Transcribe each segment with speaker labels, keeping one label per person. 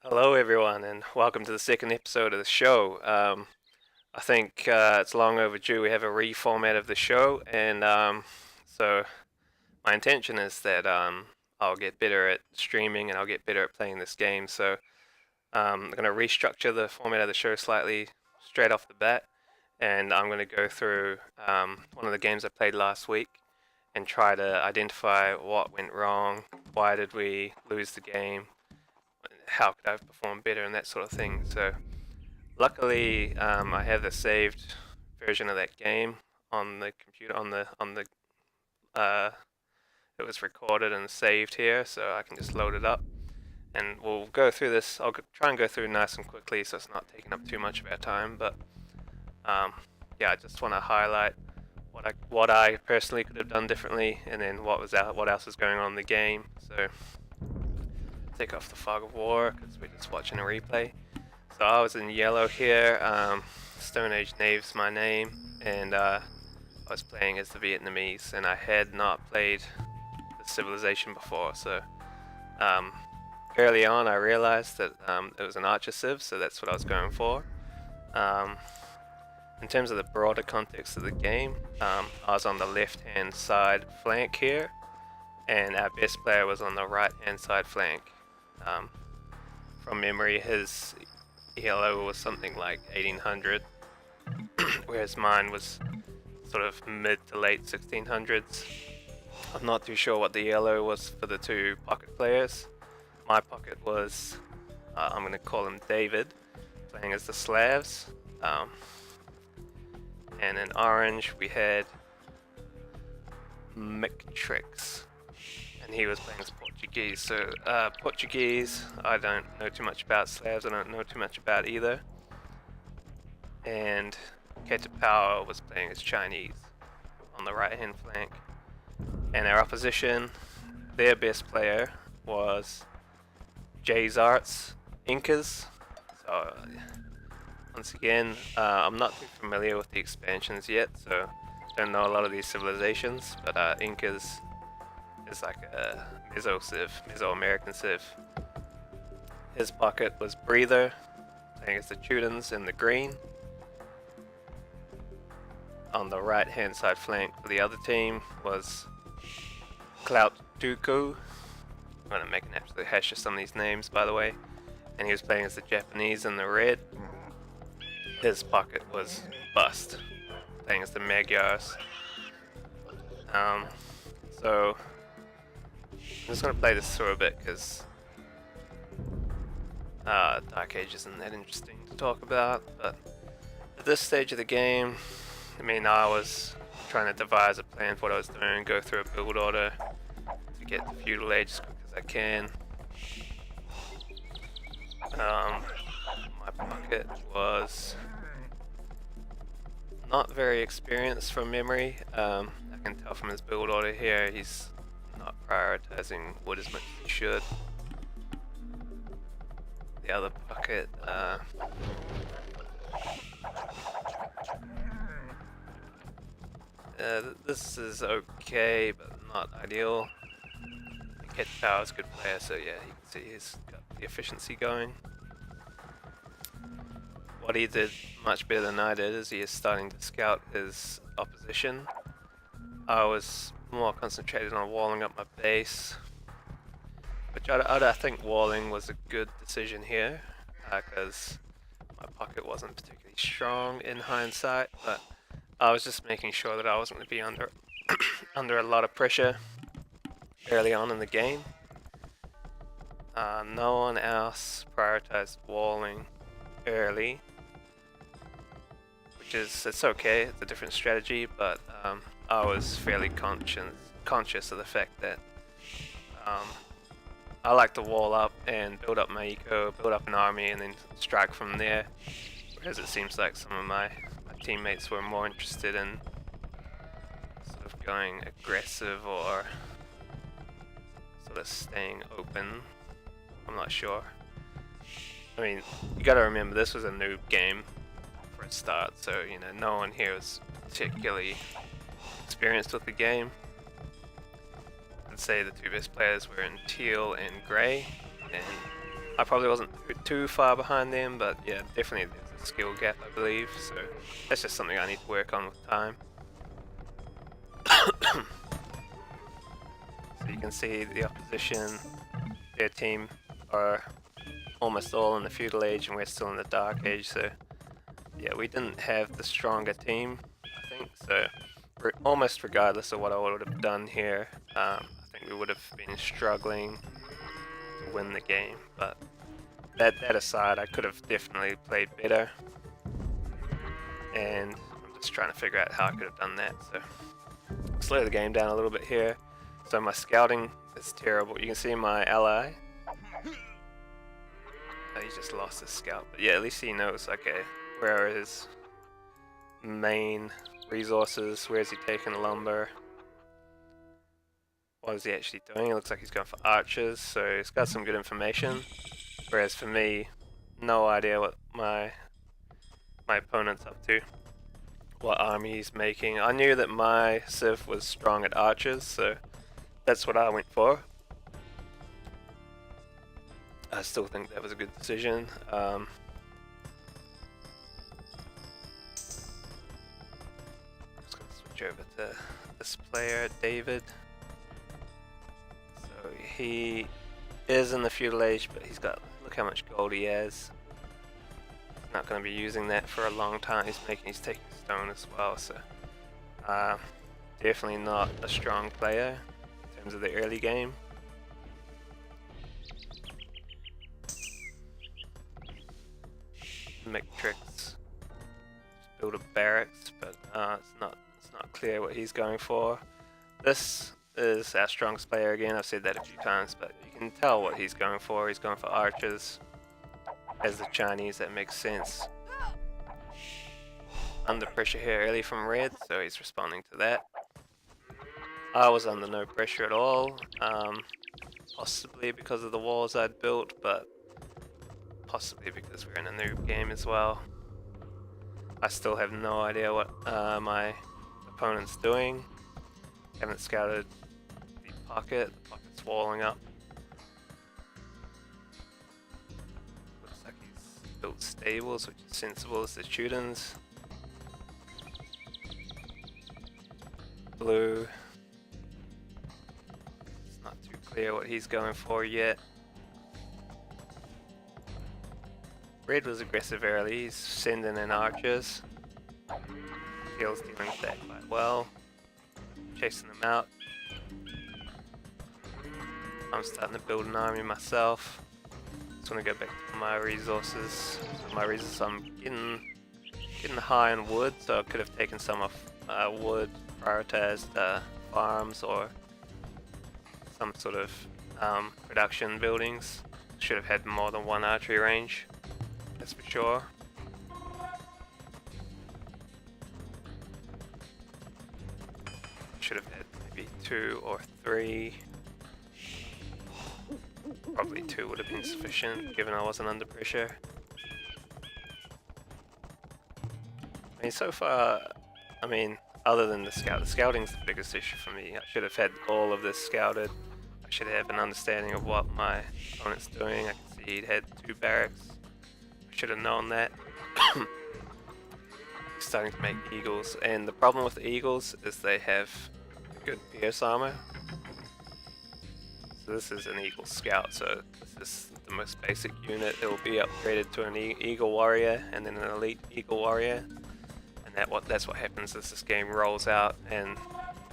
Speaker 1: Hello, everyone, and welcome to the second episode of the show. I think it's long overdue. We have a reformat of the show, and so my intention is that I'll get better at streaming and I'll get better at playing this game. So I'm going to restructure the format of the show slightly straight off the bat, and I'm going to go through one of the games I played last week and try to identify what went wrong, why did we lose the game, how could I have performed better, and that sort of thing. So luckily, I have the saved version of that game on the computer. Uh, it was recorded and saved here, so I can just load it up, and we'll go through this. Try and go through nice and quickly, so it's not taking up too much of our time. But um, yeah, I just want to highlight what I personally could have done differently, and then what else is going on in the game. So take off the fog of war because we're just watching a replay. So I was in yellow here. Stone Age Knave's my name, and I was playing as the Vietnamese, and I had not played the Civilization before. So um, early on, I realized that it was an Archer Civ, so that's what I was going for. Um, in terms of the broader context of the game, I was on the left-hand side flank here, and our best player was on the right-hand side flank. Um, from memory, his ELO was something like 1800, whereas mine was sort of mid to late 1600s. I'm not too sure what the ELO was for the two pocket players. My pocket was, I'm going to call him David, playing as the Slavs. And in orange we had Mictrix, and he was playing as Portuguese. So Portuguese, I don't know too much about. Slavs, I don't know too much about either. And Power was playing as Chinese on the right hand flank. And our opposition, their best player was Jay's Arts Incas. So once again, I'm not too familiar with the expansions yet, so don't know a lot of these civilizations, but Incas is like a Mesoamerican civ. His pocket was Breather, playing as the Teutons in the green. On the right hand side flank for the other team was Clout Dooku. I'm going to make an absolute hash of some of these names, by the way. And he was playing as the Japanese in the red. His pocket was Bust, playing as the Magyars. So I'm just going to play this through a bit because Dark Age isn't that interesting to talk about. But at this stage of the game, I was trying to devise a plan for what I was doing, go through a build order to get the feudal age as quick as I can. My pocket was not very experienced from memory. I can tell from his build order here he's not prioritizing wood as much as he should. The other pocket, this is okay, but not ideal. Ket Power's a good player, so yeah, you can see he's got the efficiency going. What he did much better than I did is he is starting to scout his opposition. I was more concentrated on walling up my base, which I think walling was a good decision here, because my pocket wasn't particularly strong in hindsight, but I was just making sure that I wasn't going to be under under a lot of pressure early on in the game. No one else prioritized walling early, which is, it's okay, it's a different strategy, but I was fairly conscious of the fact that I like to wall up and build up my eco, build up an army, and then strike from there, whereas it seems like some of my teammates were more interested in sort of going aggressive or sort of staying open. I'm not sure. You gotta remember this was a noob game for a start, so no one here was particularly experienced with the game. I'd say the two best players were in teal and grey, and I probably wasn't too far behind them, but yeah, definitely there's a skill gap, I believe. So that's just something I need to work on with time. So you can see the opposition, their team are almost all in the feudal age, and we're still in the dark age. So yeah, we didn't have the stronger team, I think. So almost regardless of what I would have done here, I think we would have been struggling to win the game. But that aside, I could have definitely played better, and I'm just trying to figure out how I could have done that. So slow the game down a little bit here. So my scouting is terrible. You can see my ally. Oh, he just lost his scout, but yeah, at least he knows. Okay, where are his main resources? Where's he taking lumber? What is he actually doing? It looks like he's going for archers, so he's got some good information. Whereas for me, no idea what my opponent's up to, what army he's making. I knew that my civ was strong at archers, so that's what I went for. I still think that was a good decision. Just gonna switch over to this player, David. So he is in the feudal age, but he's got, look how much gold he has. He's not going to be using that for a long time. He's taking stone as well, so definitely not a strong player in terms of the early game. Mictrix build a barracks, but it's not clear what he's going for. This is our strongest player again. I've said that a few times, but you can tell what he's going for. He's going for archers. As the Chinese, that makes sense. Under pressure here early from red, so he's responding to that. I was under no pressure at all, possibly because of the walls I'd built, but possibly because we're in a noob game as well. I still have no idea what my opponent's doing. Haven't scouted the pocket. The pocket's walling up. Looks like he's built stables, which is sensible as the Teutons. Blue. It's not too clear what he's going for yet. Red was aggressive early, he's sending in archers. Teal's dealing with that quite well. Chasing them out. I'm starting to build an army myself. Just want to go back to my resources. I'm getting high on wood, so I could have taken some off wood, prioritized farms or some sort of production buildings. Should have had more than one archery range. That's for sure. Should have had maybe 2 or 3. Probably 2 would have been sufficient, given I wasn't under pressure. I mean, so far, other than the scouting's the biggest issue for me. I should have had all of this scouted. I should have an understanding of what my opponent's doing. I can see he'd had 2 barracks. Should have known that. He's starting to make eagles, and the problem with the eagles is they have good pierce armor. So this is an eagle scout, so this is the most basic unit. It will be upgraded to an eagle warrior and then an elite eagle warrior, and that's what happens as this game rolls out. And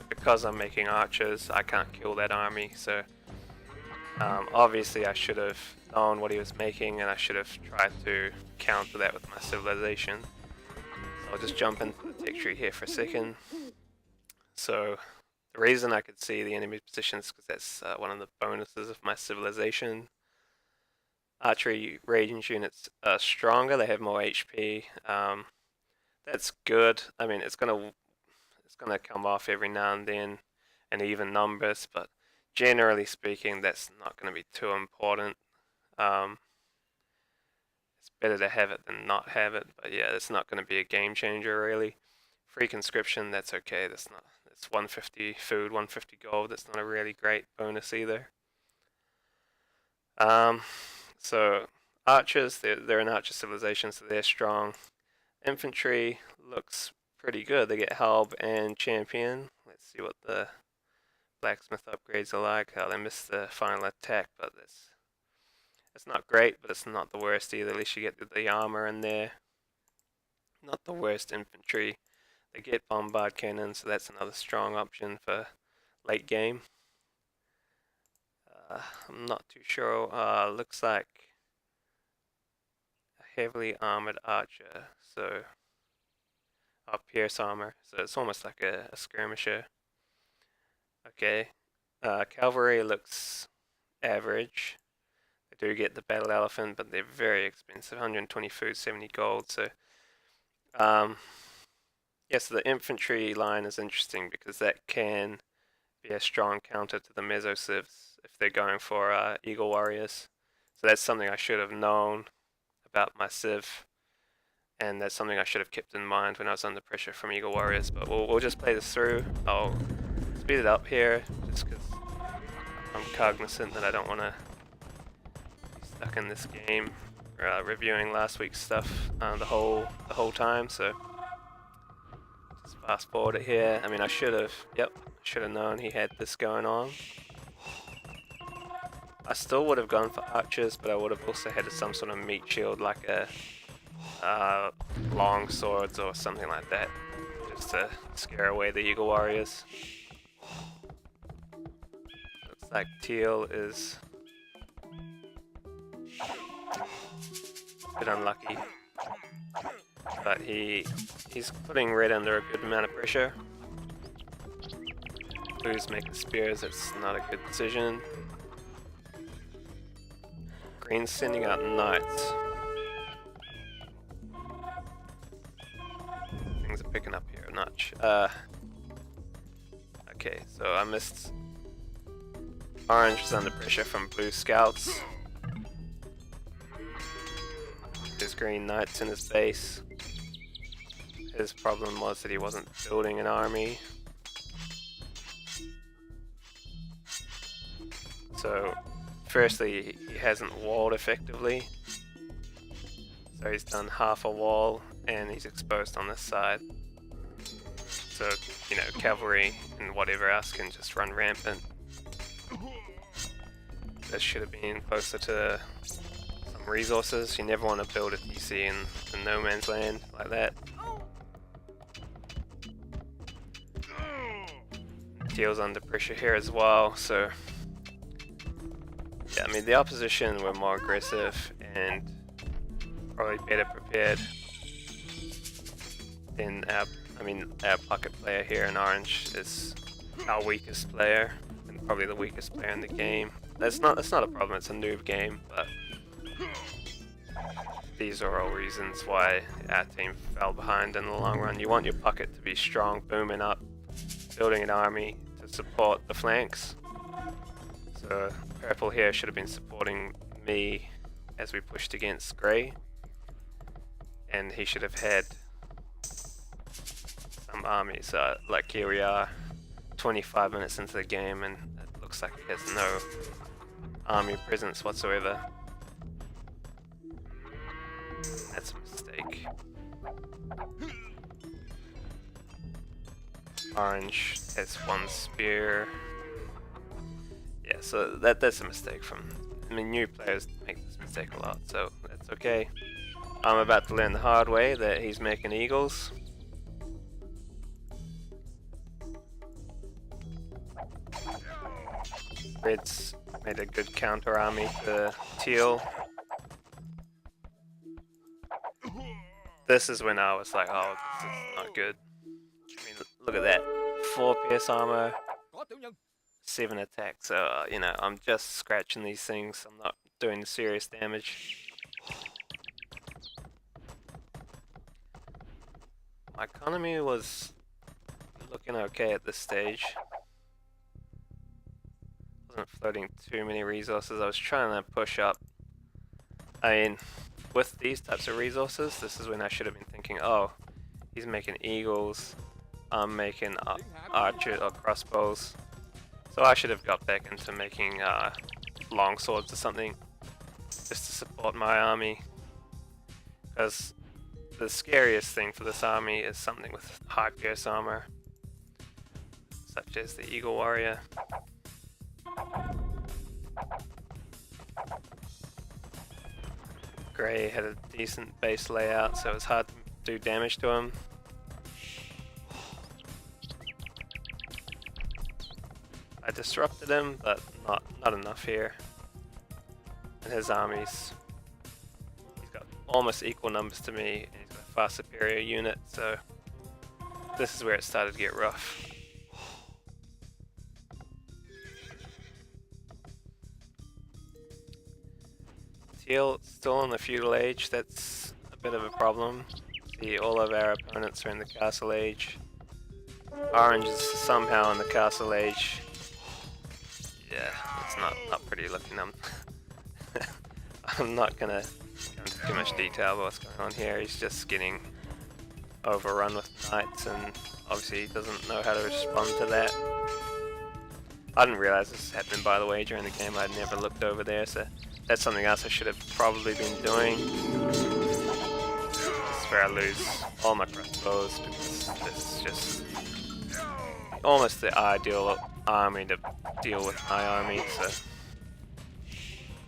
Speaker 1: because I'm making archers, I can't kill that army. So obviously I should have known what he was making, and I should have tried to counter that with my civilization. So I'll just jump into the tech tree here for a second. So the reason I could see the enemy positions is because that's one of the bonuses of my civilization. Archery range units are stronger, they have more HP. That's good. I mean, it's gonna come off every now and then in even numbers, but generally speaking, that's not going to be too important. It's better to have it than not have it, but yeah, it's not going to be a game changer really. Free conscription, that's okay. It's 150 food, 150 gold. That's not a really great bonus either. So archers, they're an archer civilization, so they're strong. Infantry looks pretty good. They get Halb and Champion. Let's see what the blacksmith upgrades are like. Oh, they missed the final attack, but it's not great, but it's not the worst either. At least you get the armor in there. Not the worst infantry. They get bombard cannons, so that's another strong option for late game. I'm not too sure. Looks like a heavily armored archer, so pierce armor, so it's almost like a skirmisher. Okay, cavalry looks average. They do get the battle elephant, but they're very expensive. 120 food, 70 gold. So, yes, the infantry line is interesting because that can be a strong counter to the Meso Civs if they're going for Eagle Warriors. So that's something I should have known about my Civ, and that's something I should have kept in mind when I was under pressure from Eagle Warriors. But we'll just play this through. I'll speed it up here just because I'm cognizant that I don't want to be stuck in this game reviewing last week's stuff the whole time. So just fast forward it here. I mean, I should have known he had this going on. I still would have gone for archers, but I would have also had some sort of meat shield, like a long swords or something like that, just to scare away the Eagle Warriors. Looks like Teal is a bit unlucky, but he's putting red under a good amount of pressure. Blues making spears, it's not a good decision. Green's sending out knights. Things are picking up here a notch. Okay, so I missed. Orange was under pressure from blue scouts. There's green knights in his base. His problem was that he wasn't building an army. So firstly, he hasn't walled effectively. So he's done half a wall and he's exposed on this side. So, you know, cavalry and whatever else can just run rampant. This should have been closer to some resources. You never want to build a DC in no man's land like that. Teal's under pressure here as well, so yeah, I mean the opposition were more aggressive and probably better prepared than our pocket player here in orange is our weakest player and probably the weakest player in the game. That's not a problem, it's a noob game, but these are all reasons why our team fell behind in the long run. You want your pocket to be strong, booming up, building an army to support the flanks. So purple here should have been supporting me as we pushed against grey, and he should have had some armies. Like here we are 25 minutes into the game and it looks like he has no army presence whatsoever. That's a mistake. Orange has one spear. Yeah, so that's a mistake from... I mean, new players make this mistake a lot, so that's okay. I'm about to learn the hard way that he's making eagles. Red's made a good counter army to Teal. This is when I was like, oh, this is not good. I mean, look at that. 4 pierce armor, 7 attack. So, you know, I'm just scratching these things. I'm not doing serious damage. My economy was looking okay at this stage. Wasn't floating too many resources. I was trying to push up. I mean, with these types of resources, this is when I should have been thinking, oh, he's making eagles, I'm making archers or crossbows. So I should have got back into making long swords or something. just to support my army. Because the scariest thing for this army is something with high pierce armor, such as the Eagle Warrior. Grey had a decent base layout, so it was hard to do damage to him. I disrupted him, but not enough here. And his armies, he's got almost equal numbers to me, and he's got a far superior unit, so this is where it started to get rough. Teal still in the feudal age, that's a bit of a problem. See, all of our opponents are in the castle age. Orange is somehow in the castle age. Yeah, it's not pretty looking. I'm not gonna go into too much detail about what's going on here. He's just getting overrun with knights, and obviously he doesn't know how to respond to that. I didn't realize this was happening, by the way, during the game. I'd never looked over there, so that's something else I should have probably been doing. This is where I lose all my crossbows, because it's just almost the ideal army to deal with my army, so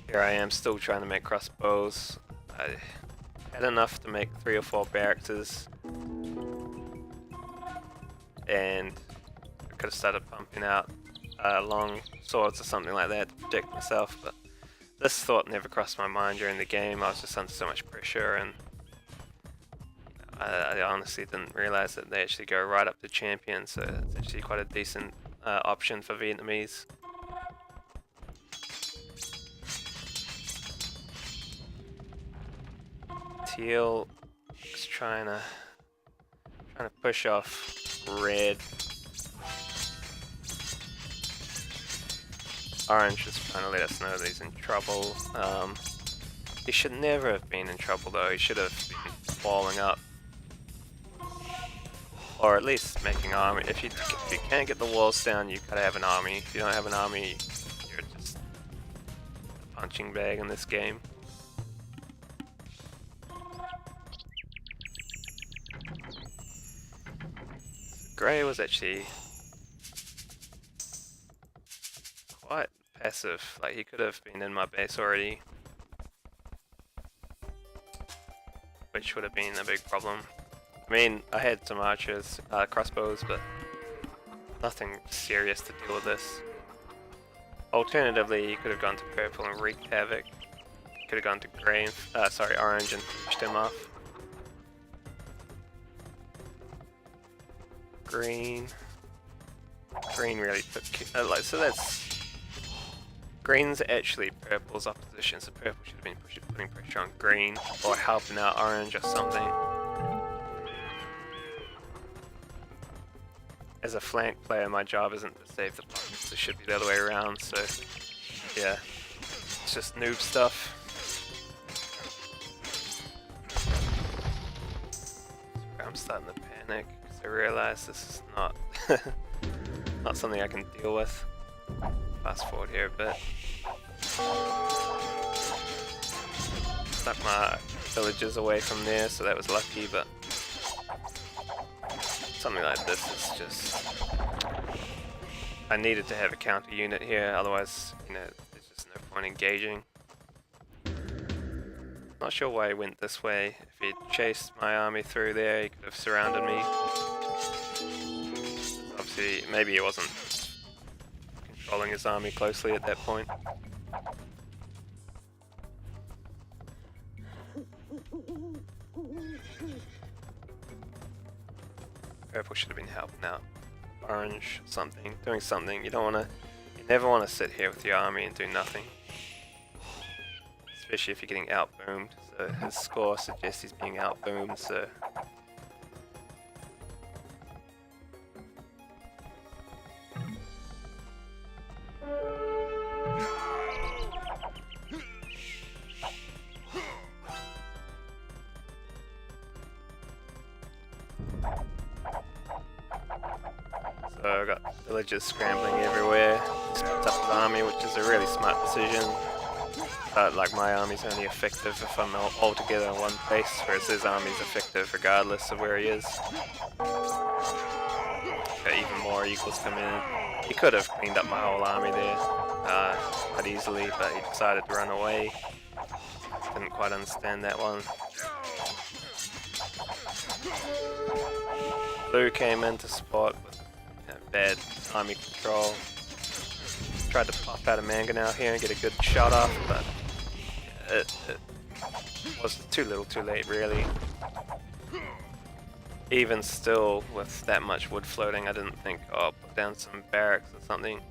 Speaker 1: here I am still trying to make crossbows. I had enough to make 3 or 4 barracks, and I could have started pumping out long swords or something like that to protect myself, but this thought never crossed my mind during the game. I was just under so much pressure, and I honestly didn't realize that they actually go right up to champion, so it's actually quite a decent option for Vietnamese. Teal is trying to push off red. Orange is trying to let us know that he's in trouble. He should never have been in trouble though. He should have been walling up, or at least making army. If you can't get the walls down, you gotta have an army. If you don't have an army, you're just a punching bag in this game. Grey was actually quite passive, like he could have been in my base already, which would have been a big problem. I mean, I had some archers, crossbows, but nothing serious to deal with this. Alternatively, you could have gone to purple and wreaked havoc. You could have gone to grey, and, orange, and pushed him off. Green really took so that's green's actually purple's opposition, so purple should have been putting pressure on green or helping out orange or something. As a flank player, my job isn't to save the pockets, it should be the other way around, so yeah, it's just noob stuff. I'm starting to panic because I realize this is not not something I can deal with. Fast forward here a bit. Stuck my villagers away from there, so that was lucky, but something like this is just... I needed to have a counter unit here, otherwise, you know, there's just no point engaging. Not sure why he went this way. If he'd chased my army through there, he could have surrounded me. Obviously, maybe he wasn't controlling his army closely at that point. Purple should have been helping out. Orange, doing something. You never want to sit here with your army and do nothing. Especially if you're getting outboomed. So his score suggests he's being outboomed, so... So I got villagers scrambling everywhere. Just picked up his army, which is a really smart decision. like my army's only effective if I'm all together in one place, whereas his army's effective regardless of where he is. Okay, even more eagles come in. He could have cleaned up my whole army there quite easily, but he decided to run away. Didn't quite understand that one. Blue came in to support with bad army control. Tried to pop out a Mangonel here and get a good shot off, but it was too little too late really. Even still, with that much wood floating, I didn't think, oh, I'll put down some barracks or something.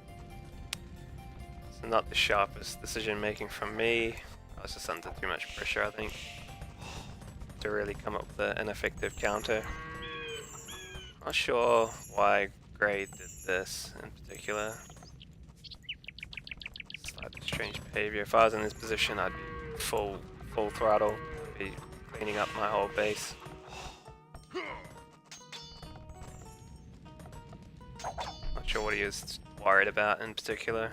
Speaker 1: So not the sharpest decision making from me. I was just under too much pressure, I think, to really come up with an effective counter. Not sure why Grey did this in particular. Slightly strange behavior. If I was in this position, I'd be full throttle. I'd be cleaning up my whole base. Not sure what he was worried about in particular.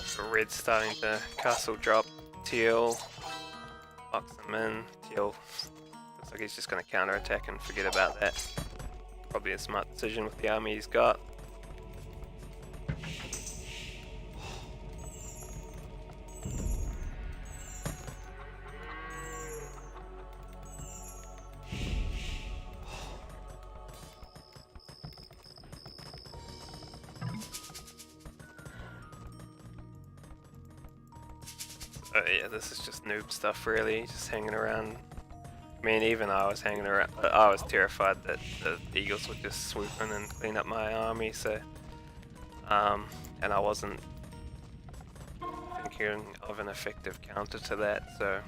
Speaker 1: So red's starting to castle drop teal. Locks them in. Teal looks like he's just going to counter-attack and forget about that. Probably a smart decision with the army he's got. Yeah, this is just noob stuff really, just hanging around. I mean, even I was hanging around, I was terrified that the eagles would just swoop in and clean up my army, so and I wasn't thinking of an effective counter to that, so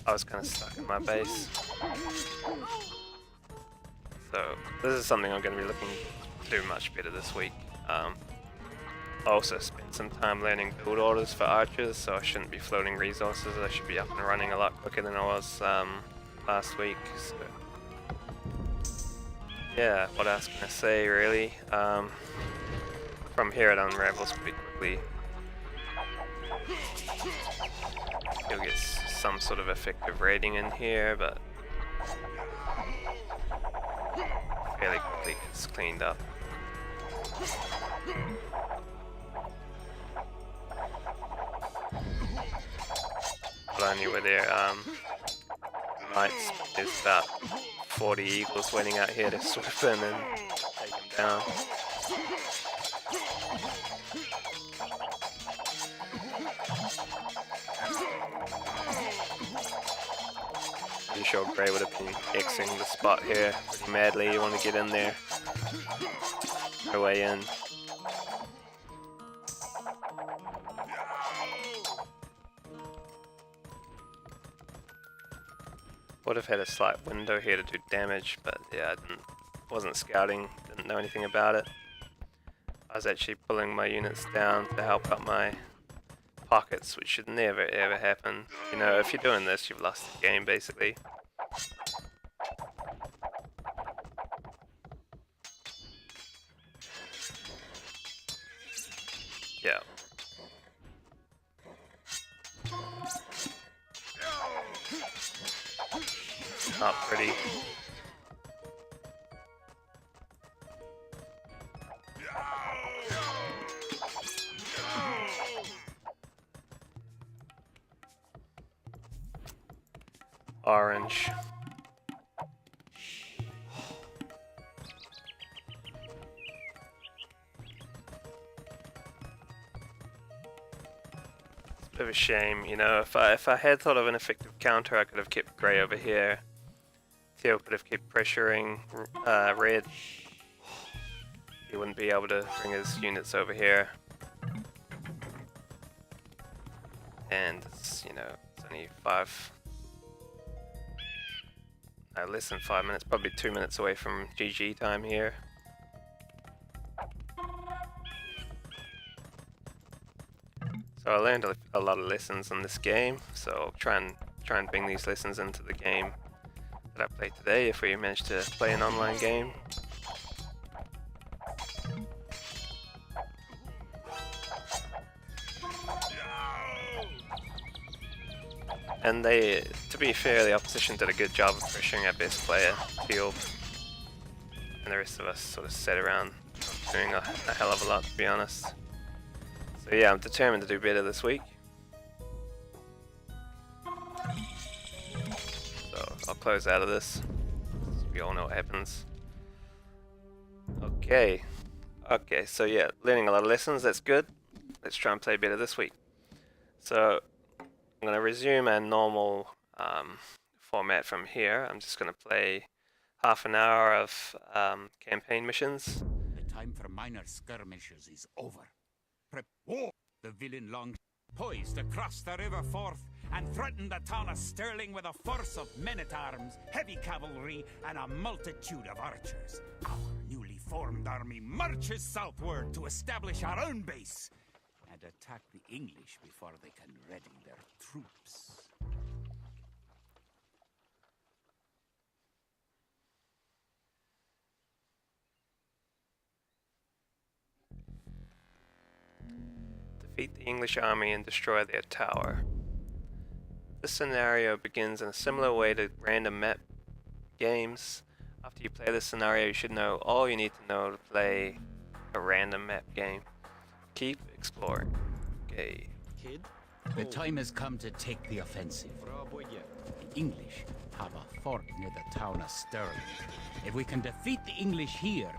Speaker 1: I was kind of stuck in my base. So this is something I'm going to be looking to do much better this week. I also spent some time learning build orders for archers, so I shouldn't be floating resources. I should be up and running a lot quicker than I was last week. So yeah, what else can I say really? From here it unravels pretty quickly. You'll get some sort of effective raiding in here, but fairly quickly gets cleaned up. But only with their knights, there's about 40 eagles waiting out here to swoop in and take them down. Pretty sure Grey would have been Xing the spot here pretty madly. You want to get in there. No way in. Would have had a slight window here to do damage, but yeah, wasn't scouting, didn't know anything about it. I was actually pulling my units down to help out my pockets, which should never ever happen. You know, if you're doing this, you've lost the game basically. Yeah. Not pretty. Orange. It's a bit of a shame, you know, if I had thought of an effective counter, I could have kept Grey over here. Teal could have kept pressuring red. He wouldn't be able to bring his units over here. And it's, you know, it's only less than 5 minutes, probably 2 minutes away from GG time here. So I learned a lot of lessons in this game, so I'll try and bring these lessons into the game that I play today if we manage to play an online game. And they, to be fair, the opposition did a good job of pushing our best player field, and the rest of us sort of sat around doing a hell of a lot, to be honest. So yeah, I'm determined to do better this week. So I'll close out of this. We all know what happens. Okay, so yeah, learning a lot of lessons, that's good. Let's try and play better this week. So I'm going to resume our normal format from here. I'm just going to play half an hour of campaign missions.
Speaker 2: The time for minor skirmishes is over. Prepare! The villain long poised to cross the river Forth and threaten the town of Stirling with a force of men-at-arms, heavy cavalry, and a multitude of archers. Our newly formed army marches southward to establish our own base and attack the English before they can ready their troops.
Speaker 1: Defeat the English army and destroy their tower. This scenario begins in a similar way to random map games. After you play this scenario, you should know all you need to know to play a random map game. Keep exploring. Okay.
Speaker 3: Kid?
Speaker 2: The time has come to take the offensive. The English have a fort near the town of Stirling. If we can defeat the English here,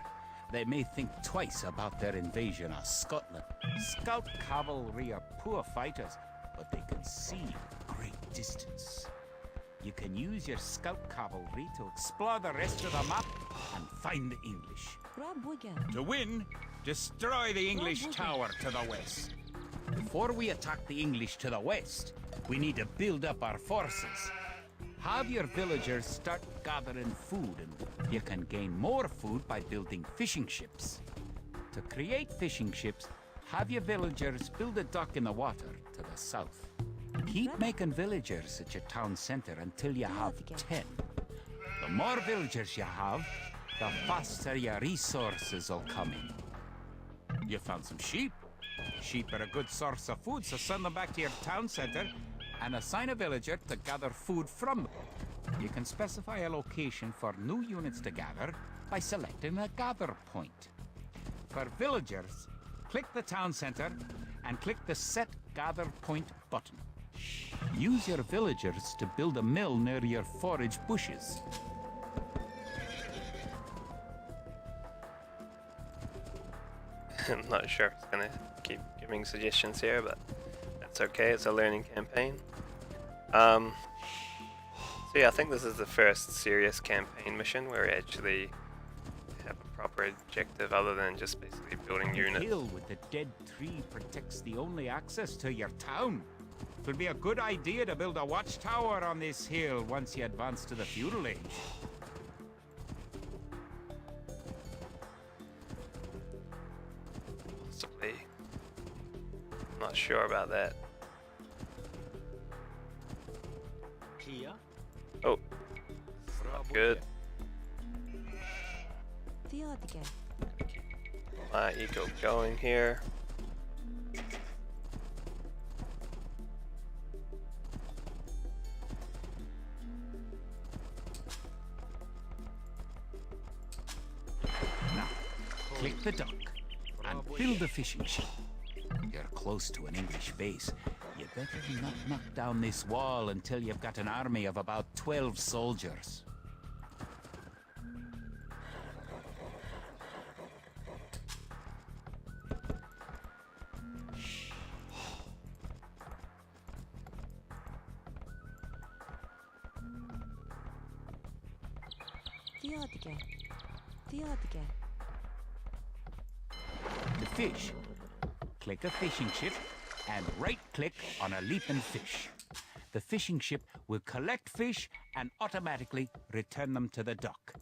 Speaker 2: they may think twice about their invasion of Scotland. Scout cavalry are poor fighters, but they can see a great distance. You can use your scout cavalry to explore the rest of the map and find the English. To win, destroy the English tower to the west. Before we attack the English to the west, we need to build up our forces. Have your villagers start gathering food, and you can gain more food by building fishing ships. To create fishing ships, have your villagers build a dock in the water to the south. Keep making villagers at your town center until you have 10. The more villagers you have, the faster your resources will come in. You found some sheep? Sheep are a good source of food, so send them back to your town center and assign a villager to gather food from them. You can specify a location for new units to gather by selecting a gather point. For villagers, click the town center and click the Set Gather Point button. Use your villagers to build a mill near your forage bushes.
Speaker 1: I'm not sure if it's going to keep giving suggestions here, but that's okay, it's a learning campaign. So yeah, I think this is the first serious campaign mission where we actually have a proper objective other than just basically building units.
Speaker 2: The hill with the dead tree protects the only access to your town. It would be a good idea to build a watchtower on this hill once you advance to the feudal age.
Speaker 1: Possibly. I'm not sure about that.
Speaker 3: Kia?
Speaker 1: Oh, not good. My ego going here.
Speaker 2: Now, click the dock and build a fishing ship. You're close to an English base. You better not knock down this wall until you've got an army of about 12 soldiers. To fish, click a fishing ship and right-click on a leaping fish. The fishing ship will collect fish and automatically return them to the dock.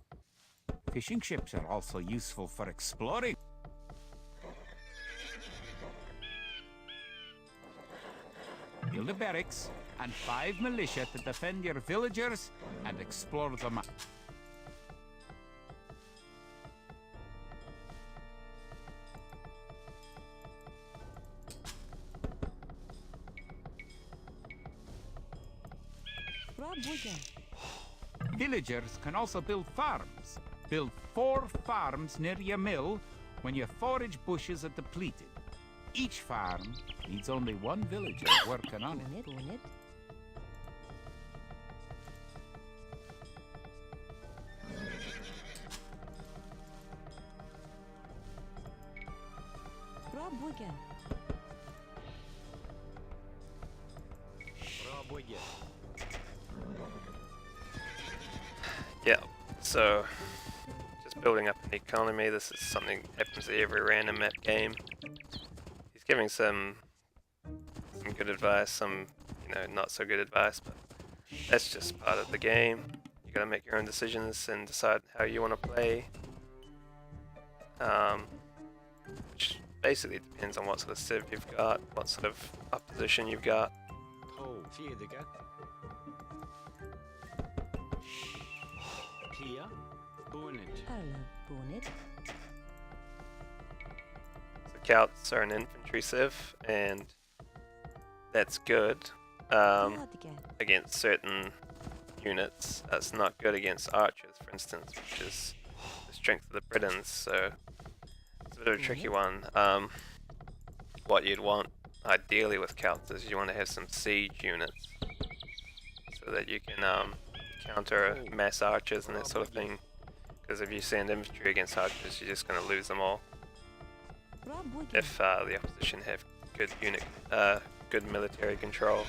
Speaker 2: Fishing ships are also useful for exploring. build a barracks, and 5 militia to defend your villagers and explore the map. Villagers can also build farms. Build 4 farms near your mill when your forage bushes are depleted. Each farm needs only 1 villager working on it.
Speaker 1: Yeah, so just building up an economy. This is something that happens in every random map game. He's giving some good advice, some not so good advice, but that's just part of the game. You gotta make your own decisions and decide how you want to play. Which basically depends on what sort of civ you've got, what sort of opposition you've got. So Celts are an infantry civ, and that's good against certain units. That's not good against archers, for instance, which is the strength of the Britons, so it's a bit of a tricky one. What you'd want ideally with Celts is you want to have some siege units so that you can counter mass archers and that sort of thing, because if you send infantry against archers, you're just going to lose them all. If the opposition have good good military control.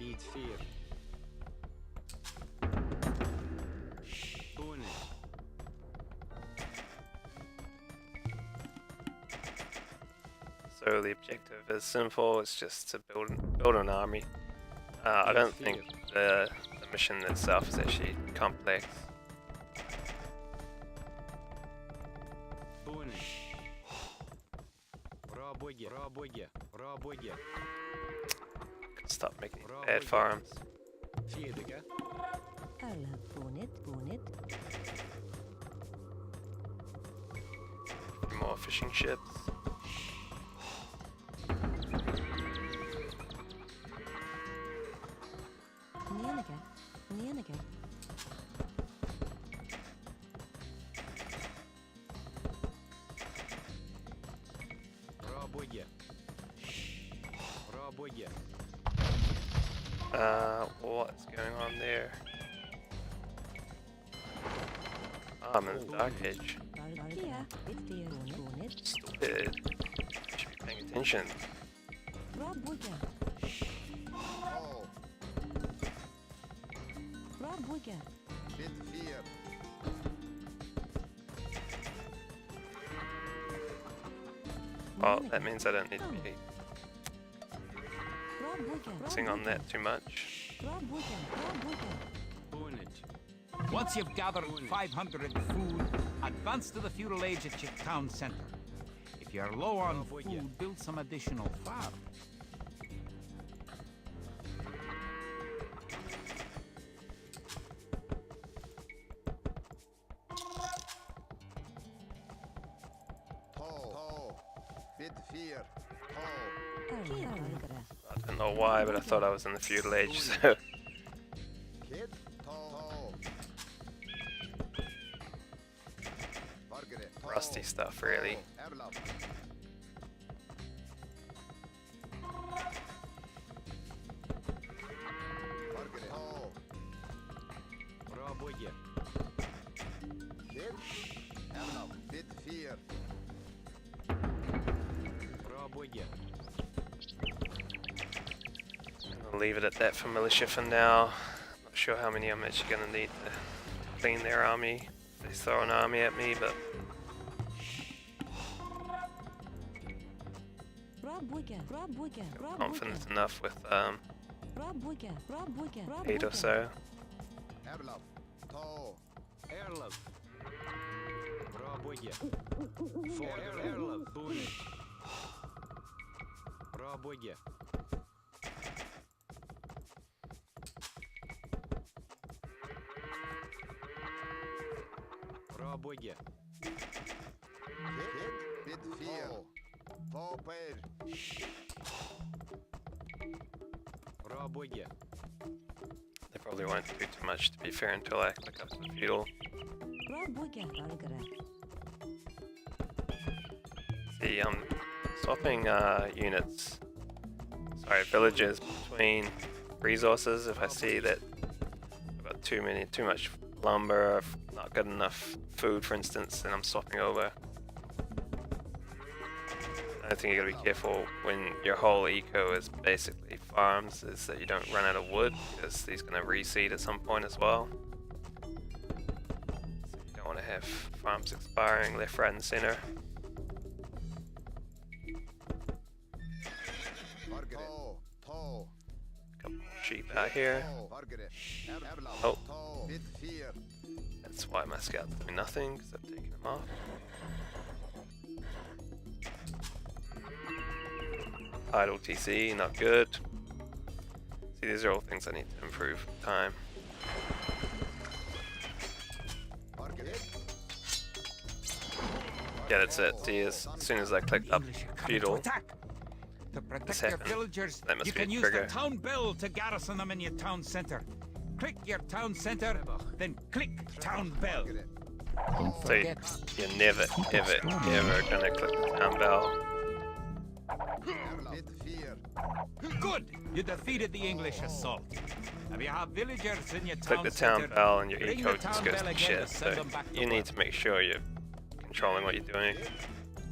Speaker 3: Eat fear.
Speaker 1: So the objective is simple, it's just to build an army. I don't think the mission itself is actually complex. Stop making bad farms. More fishing ships. What's going on there? I'm in the Dark Age. Stupid. Should be paying attention. Well, that means I don't need to be focusing on that too much.
Speaker 2: Once you've gathered 500 food, advance to the feudal age at your town center. If you're low on food, build some additional farms.
Speaker 1: I don't know why, but I thought I was in the feudal age, so... Rusty stuff, really. I'll leave it at that for militia for now. Not sure how many I'm actually going to need to clean their army. They throw an army at me, but confident enough with 8 or so.
Speaker 3: Erlov. To. Erlov. Пробуйте. Erlov. Bune. Пробуйте. Пробуйте.
Speaker 4: Bit 4. Popper.
Speaker 3: Пробуйте.
Speaker 1: They probably won't do too much, to be fair, until I click up the feudal. See, I'm swapping units, sorry, villages between resources if I see that I've got too much lumber, or not got enough food, for instance, then I'm swapping over. I think you gotta be careful when your whole eco is basically farms, is that you don't run out of wood, because these gonna reseed at some point as well. So you don't want to have farms expiring left, right, and center.
Speaker 4: To.
Speaker 1: Couple more sheep out here. Oh.
Speaker 4: Bit 4.
Speaker 1: That's why my scouts do nothing, because I've taken them off. Idle TC, not good. See, these are all things I need to improve with time. Yeah, that's it. See, as soon as I click up
Speaker 2: English are coming to
Speaker 1: feudal,
Speaker 2: attack. To protect
Speaker 1: this
Speaker 2: your
Speaker 1: happened.
Speaker 2: villagers,
Speaker 1: That must
Speaker 2: you
Speaker 1: be a
Speaker 2: can use
Speaker 1: trigger.
Speaker 2: the town bell to garrison them in your town center. Click your town center, then click town bell. Don't
Speaker 1: So
Speaker 2: forget.
Speaker 1: you're never, ever, ever gonna click the town bell.
Speaker 4: Bit 4.
Speaker 2: Good! You defeated the English assault. If you have villagers in your
Speaker 1: Click
Speaker 2: town
Speaker 1: the town
Speaker 2: center,
Speaker 1: bell and your
Speaker 2: ring
Speaker 1: eco
Speaker 2: the
Speaker 1: just
Speaker 2: town
Speaker 1: goes
Speaker 2: bell
Speaker 1: to
Speaker 2: again
Speaker 1: shit.
Speaker 2: to send
Speaker 1: So
Speaker 2: them back to
Speaker 1: you need
Speaker 2: work.
Speaker 1: to make sure you're controlling what you're doing.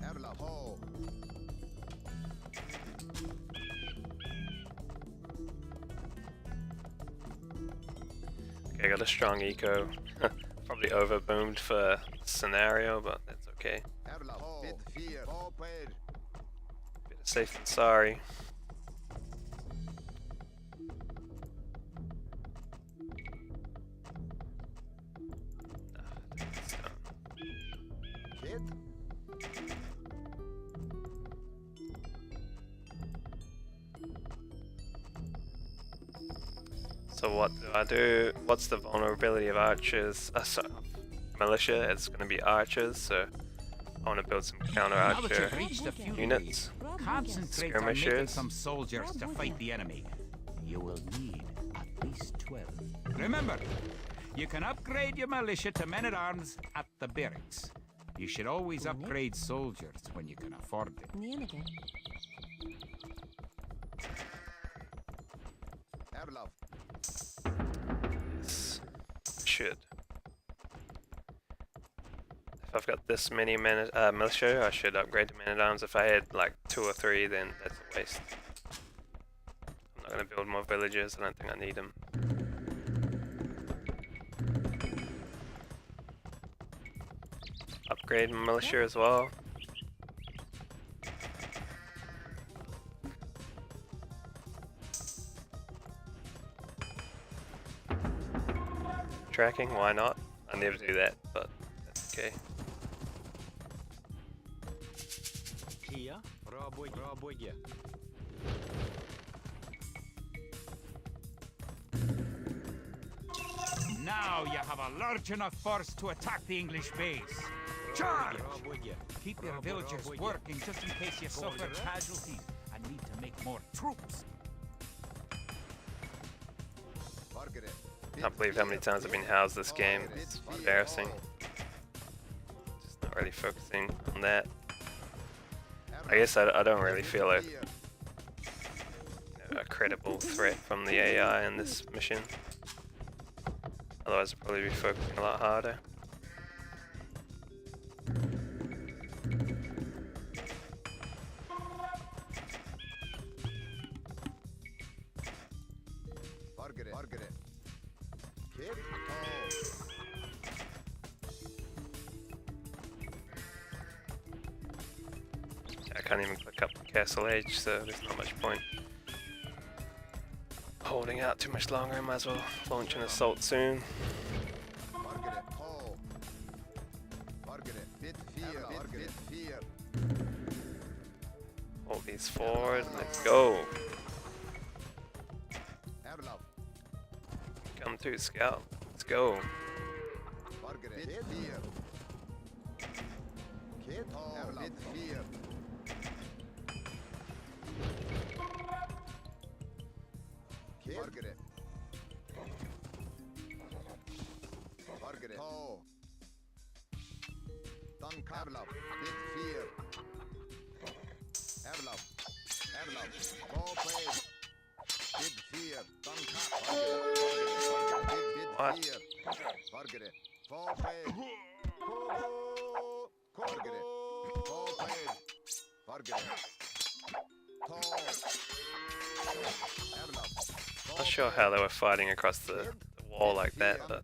Speaker 4: Erlov. To.
Speaker 1: Okay, I got a strong eco. Probably over boomed for scenario, but that's okay.
Speaker 4: Erlov. Bit 4. Popper.
Speaker 1: Bit safe than sorry.
Speaker 4: Kid.
Speaker 1: So what do I do? What's the vulnerability of archers? Sorry, militia. It's going to be archers, so I want to build some counter
Speaker 2: Now that
Speaker 1: archer
Speaker 2: you've reached the feudal
Speaker 1: units.
Speaker 2: age, concentrate on making
Speaker 1: Skirmishers.
Speaker 2: some soldiers to fight the enemy. You will need at least 12. Remember, you can upgrade your militia to men-at-arms at the barracks. You should always upgrade soldiers when you can afford it.
Speaker 4: Erlov.
Speaker 1: Yes. Should. If I've got this many militia, I should upgrade to men-at-arms. If I had like 2 or 3, then that's a waste. I'm not going to build more villages. I don't think I need them. Upgrade my militia as well. Tracking, why not? I never do that, but that's okay.
Speaker 3: Kia. Пробуйте.
Speaker 2: Now you have a large enough force to attack the English base. Charge!
Speaker 3: Пробуйте.
Speaker 2: Keep your villagers working just in case you suffer casualties and need to make more troops.
Speaker 4: Margaret.
Speaker 1: Can't believe how many times I've been housed this game. It's embarrassing. Just not really focusing on that. I guess I don't really feel a credible threat from the AI in this mission. Otherwise I'd probably be focusing a lot harder.
Speaker 4: Margaret. Kid.
Speaker 1: I can't even click up the castle edge, so there's not much point holding out too much longer. Might as well launch an assault soon.
Speaker 4: Margaret, ho. Margaret, bid fear, Margaret, fear.
Speaker 1: Hold these forward. Let's go.
Speaker 4: Erlaf,
Speaker 1: Come to scout. Let's go.
Speaker 4: Margaret, bid fear. Kid, ho, bid fear. Kid, Margaret. Margaret, ho. Erlaf, bid fear. Erlaf, ho, play. Bid fear,
Speaker 1: What?
Speaker 4: bid fear. Margaret, ho, play. Margaret, ho, play. Margaret, ho. Erlaf,
Speaker 1: Not sure how they were fighting across the wall like that, but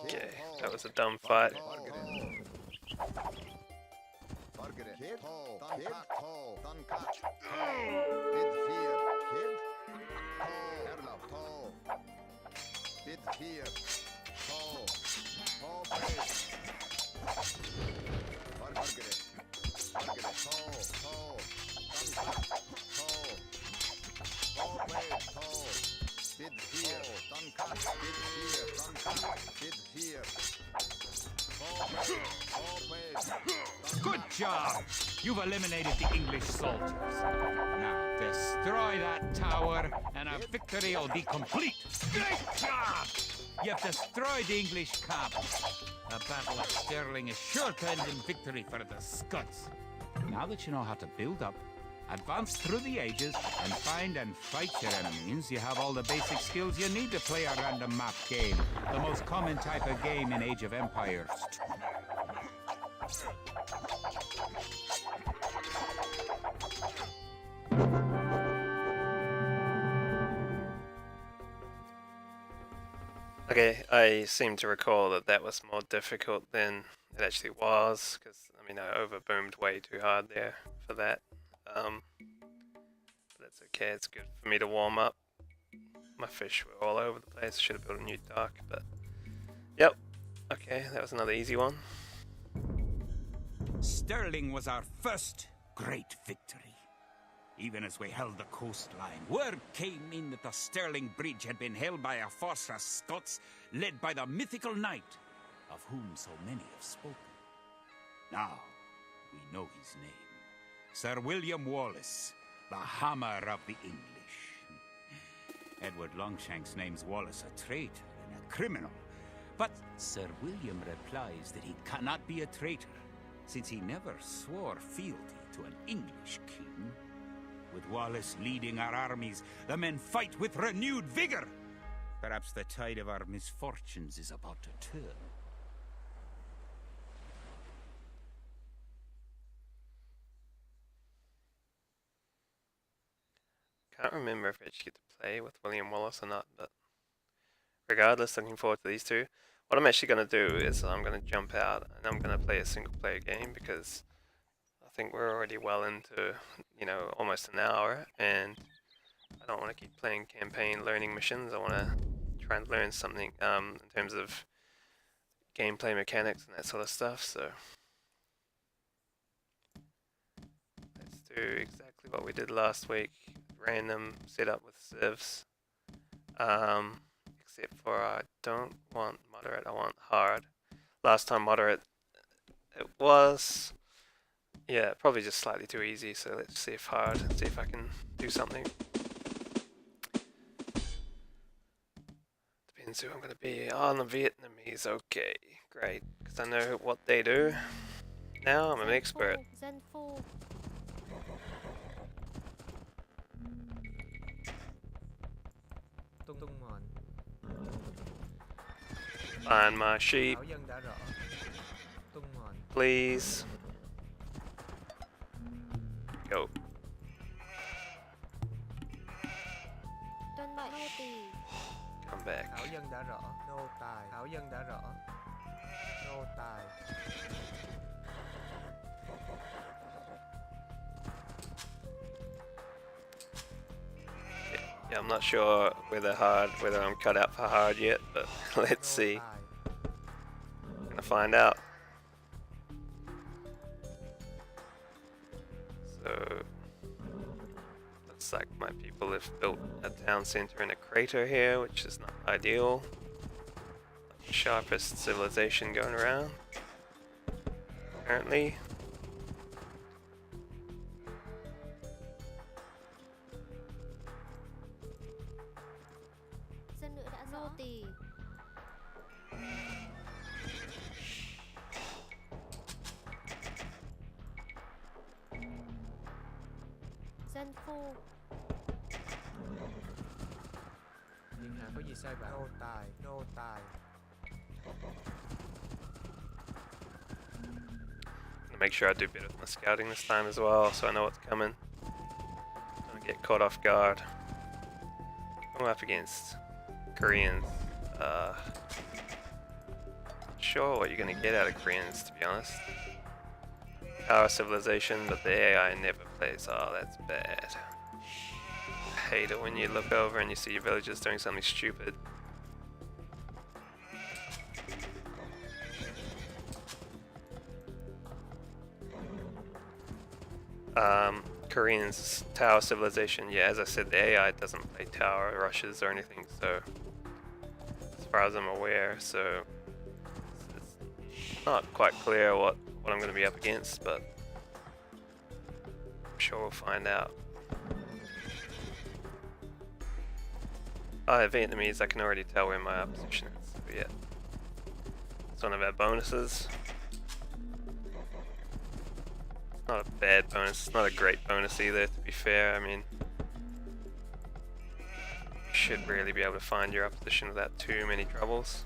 Speaker 1: okay, that was a dumb fight.
Speaker 2: Good job! You've eliminated the English soldiers. Now destroy that tower and our victory will be complete. Great job! You've destroyed the English camp. The Battle of Stirling is sure to end in victory for the Scots. Now that you know how to build up, advance through the ages, and find and fight your enemies, you have all the basic skills you need to play a random map game. The most common type of game in Age of Empires.
Speaker 1: Okay, I seem to recall that that was more difficult than it actually was, because, I mean, I overboomed way too hard there for that. But that's okay, it's good for me to warm up. My fish were all over the place, should have built a new dock, but... Yep, okay, that was another easy one.
Speaker 2: Stirling was our first great victory. Even as we held the coastline, word came in that the Stirling Bridge had been held by a force of Scots led by the mythical knight, of whom so many have spoken. Now, we know his name. Sir William Wallace, the Hammer of the English. Edward Longshanks names Wallace a traitor and a criminal, but Sir William replies that he cannot be a traitor, since he never swore fealty to an English king. With Wallace leading our armies, the men fight with renewed vigor. Perhaps the tide of our misfortunes is about to turn.
Speaker 1: Can't remember if I actually get to play with William Wallace or not, but regardless, looking forward to these two. What I'm actually going to do is I'm going to jump out and I'm going to play a single player game, because I think we're already well into, almost an hour, and I don't want to keep playing campaign learning missions. I want to try and learn something in terms of gameplay mechanics and that sort of stuff, so let's do exactly what we did last week. Random setup with civs, except for I don't want moderate, I want hard. Last time moderate, it was, yeah, probably just slightly too easy, so let's see if hard, see if I can do something. Depends who I'm going to be. Oh, the Vietnamese, okay, great, because I know what they do. Now I'm an expert.
Speaker 3: tung mòn.
Speaker 1: Find my sheep,
Speaker 3: Thảo dân đã rõ. Tung mòn.
Speaker 1: please. Go.
Speaker 5: Tuân mệnh nô tỳ.
Speaker 1: Come back.
Speaker 3: Thảo dân đã rõ. Nô tài. Thảo dân đã rõ. Nô tài.
Speaker 1: Yeah, I'm not sure whether I'm cut out for hard yet, but let's
Speaker 3: Nô
Speaker 1: see.
Speaker 3: tài.
Speaker 1: Gonna find out. So looks like my people have built a town center in a crater here, which is not ideal. The sharpest civilization going around, apparently.
Speaker 5: Dân nữ đã rõ. Nô tỳ. Dân phu.
Speaker 3: Điện hạ có gì sai bảo? Nô tài. Nô tài.
Speaker 1: Gonna make sure I do better with my scouting this time as well, so I know what's coming. Don't get caught off guard. I'm up against Koreans. Not sure what you're gonna get out of Koreans, to be honest. Power civilization, but the AI never plays. Oh, that's bad. I hate it when you look over and you see your villagers doing something stupid. Koreans tower civilization. Yeah, as I said, the AI doesn't play tower rushes or anything. So, as far as I'm aware, so it's not quite clear what I'm going to be up against, but I'm sure we'll find out. Vietnamese, I can already tell where my opposition is. So yeah, it's one of our bonuses. Not a bad bonus, it's not a great bonus either, to be fair. I mean, you should really be able to find your opposition without too many troubles.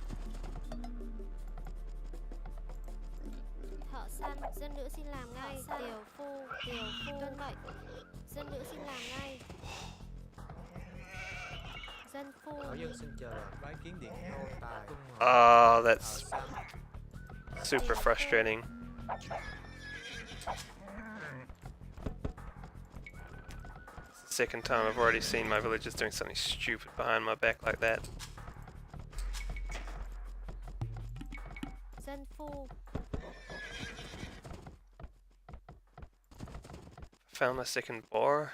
Speaker 5: Thợ săn. Dân nữ xin làm ngay. Tiểu phu. Tiểu phu. Tuân mệnh. Dân nữ xin làm ngay. Dân phu.
Speaker 3: Thảo dân xin chờ đợi. Bái kiến điện hạ. Nô tài. Tung mòn.
Speaker 1: Oh,
Speaker 3: Thảo
Speaker 1: that's
Speaker 3: săn.
Speaker 1: super frustrating. It's the second time I've already seen my villagers doing something stupid behind my back like that.
Speaker 5: Dân phu.
Speaker 1: Found my second boar.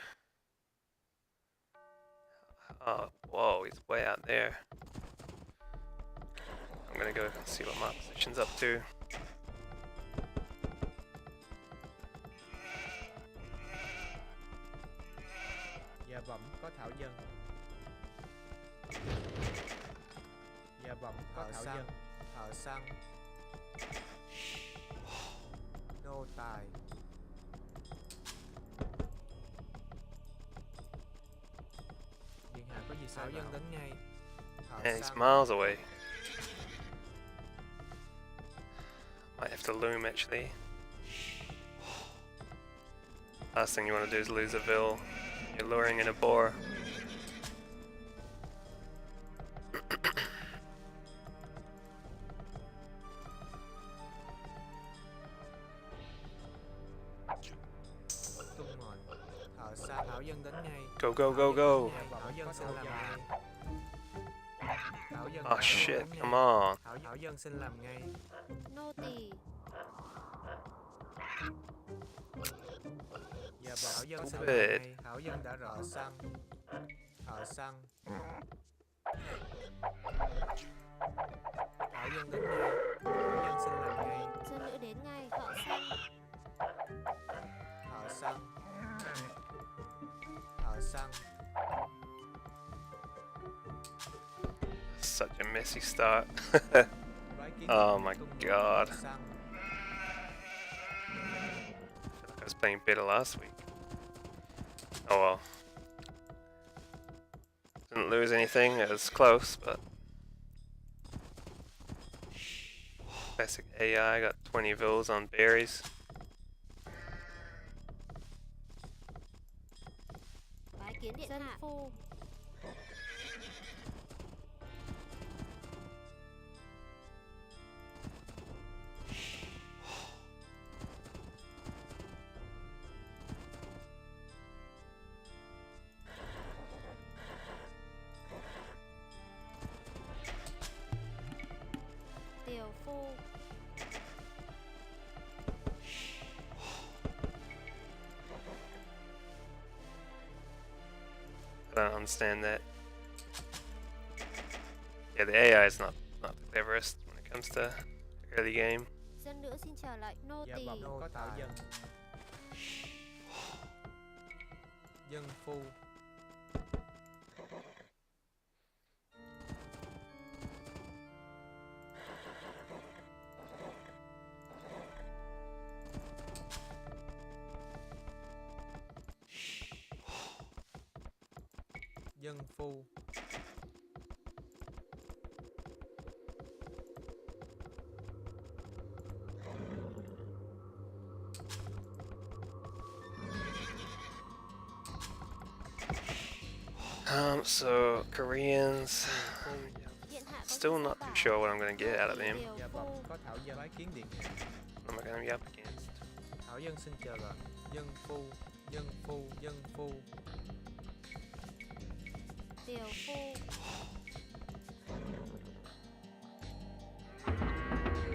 Speaker 1: Oh, whoa, he's way out there. I'm gonna go see what my opposition's up to.
Speaker 3: Dạ bẩm có thảo dân. Dạ bẩm có thảo dân. Thảo săn. Nô tài. Điện hạ có gì sai bảo? Thảo dân đến ngay. Thảo
Speaker 1: And he's
Speaker 3: săn.
Speaker 1: miles away. Might have to loom actually. Last thing you want to do is lose a vill. You're luring in a boar.
Speaker 3: Tung mòn. Thảo săn. Thảo dân đến ngay.
Speaker 1: Go, go, go, go.
Speaker 3: Thảo dân xin làm ngay. Thảo dân
Speaker 1: Oh
Speaker 3: đã
Speaker 1: shit,
Speaker 3: đến ngay.
Speaker 1: come on.
Speaker 3: Thảo dân xin làm ngay.
Speaker 5: Nô tỳ.
Speaker 3: Dạ bẩm. Thảo dân xin làm
Speaker 1: Stupid.
Speaker 3: ngay. Thảo dân đã rõ. Thảo săn. Thảo săn. Thảo dân đến ngay. Thảo dân xin làm ngay.
Speaker 5: Dân nữ đến ngay. Thợ săn.
Speaker 3: Thảo săn. Thảo săn.
Speaker 1: Such a messy start.
Speaker 3: Bái kiến
Speaker 1: Oh
Speaker 3: điện
Speaker 1: my
Speaker 3: tung mòn.
Speaker 1: God.
Speaker 3: Thảo săn.
Speaker 1: I was playing better last week. Oh well. Didn't lose anything, it was close, but classic AI got 20 vills on berries.
Speaker 5: Bái kiến điện dân hạ. Phu. Tiểu phu.
Speaker 1: I don't understand that. Yeah, the AI is not the cleverest when it comes to early game.
Speaker 5: Dân nữ xin trở lại. Nô
Speaker 3: Dạ
Speaker 5: tỳ.
Speaker 3: bẩm có thảo dân. Dân phu. Dân phu.
Speaker 1: So Koreans,
Speaker 5: Điện hạ có
Speaker 1: still
Speaker 5: gì
Speaker 1: not
Speaker 5: bảo?
Speaker 1: too sure what I'm gonna get out of them.
Speaker 5: Tiểu
Speaker 3: Dạ bẩm
Speaker 5: phu.
Speaker 3: có thảo dân. Bái kiến điện hạ.
Speaker 1: What am I gonna be up against?
Speaker 3: Thảo dân xin chờ lệnh. Dân phu. Dân phu. Dân phu.
Speaker 5: Tiểu phu.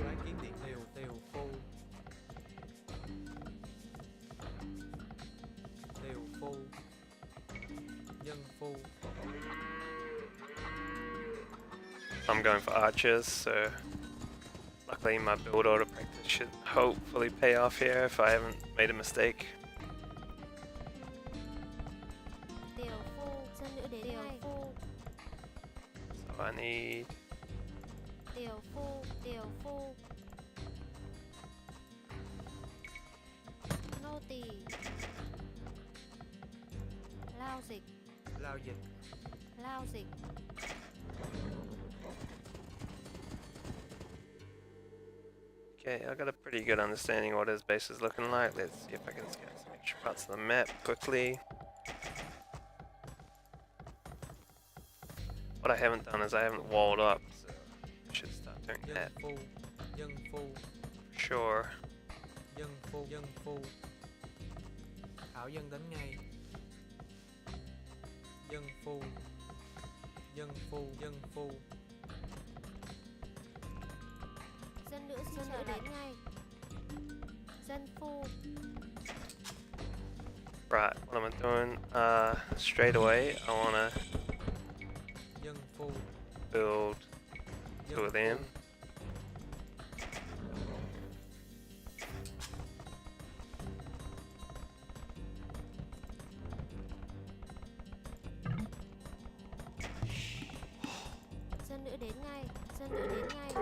Speaker 3: Bái kiến điện tiểu tiểu phu. Tiểu phu. Dân phu.
Speaker 1: I'm going for archers, so luckily my build order practice should hopefully pay off here if I haven't made a mistake.
Speaker 5: Tiểu phu. Dân nữ đến ngay. Phu.
Speaker 1: So I need
Speaker 5: Tiểu phu. Tiểu phu. Nô tỳ. Lao dịch.
Speaker 3: Lao dịch.
Speaker 5: Lao dịch.
Speaker 1: Okay, I got a pretty good understanding what his base is looking like. Let's see if I can scan some extra parts of the map quickly. What I haven't done is I haven't walled up, so I should start doing
Speaker 3: Dân
Speaker 1: that
Speaker 3: phu. Dân phu.
Speaker 1: for sure.
Speaker 3: Dân phu. Dân phu. Thảo dân đến ngay. Dân phu. Dân phu. Dân phu.
Speaker 5: Dân nữ xin trở đến ngay. Dân phu.
Speaker 1: Right, what am I doing? Straight away, I wanna
Speaker 3: Dân phu.
Speaker 1: build
Speaker 3: Dân
Speaker 1: two of them.
Speaker 3: phu.
Speaker 5: Dân nữ đến ngay. Dân nữ đến ngay.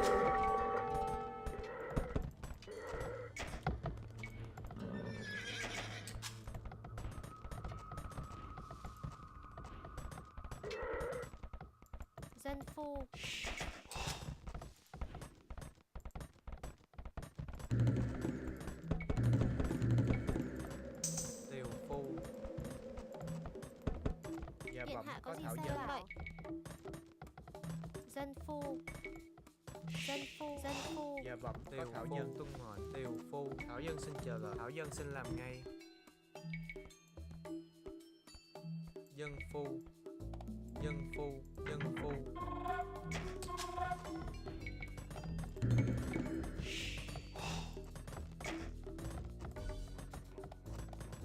Speaker 5: Dân phu.
Speaker 3: Tiểu phu. Dạ
Speaker 5: Điện
Speaker 3: bẩm
Speaker 5: hạ
Speaker 3: có
Speaker 5: có gì
Speaker 3: thảo
Speaker 5: sai
Speaker 3: dân.
Speaker 5: vậy? Dân phu. Dân phu. Dân phu.
Speaker 3: Dạ bẩm có thảo dân tuân mệnh. Tiểu phu. Thảo dân xin chờ lệnh. Thảo dân xin làm ngay. Dân phu. Dân phu. Dân phu.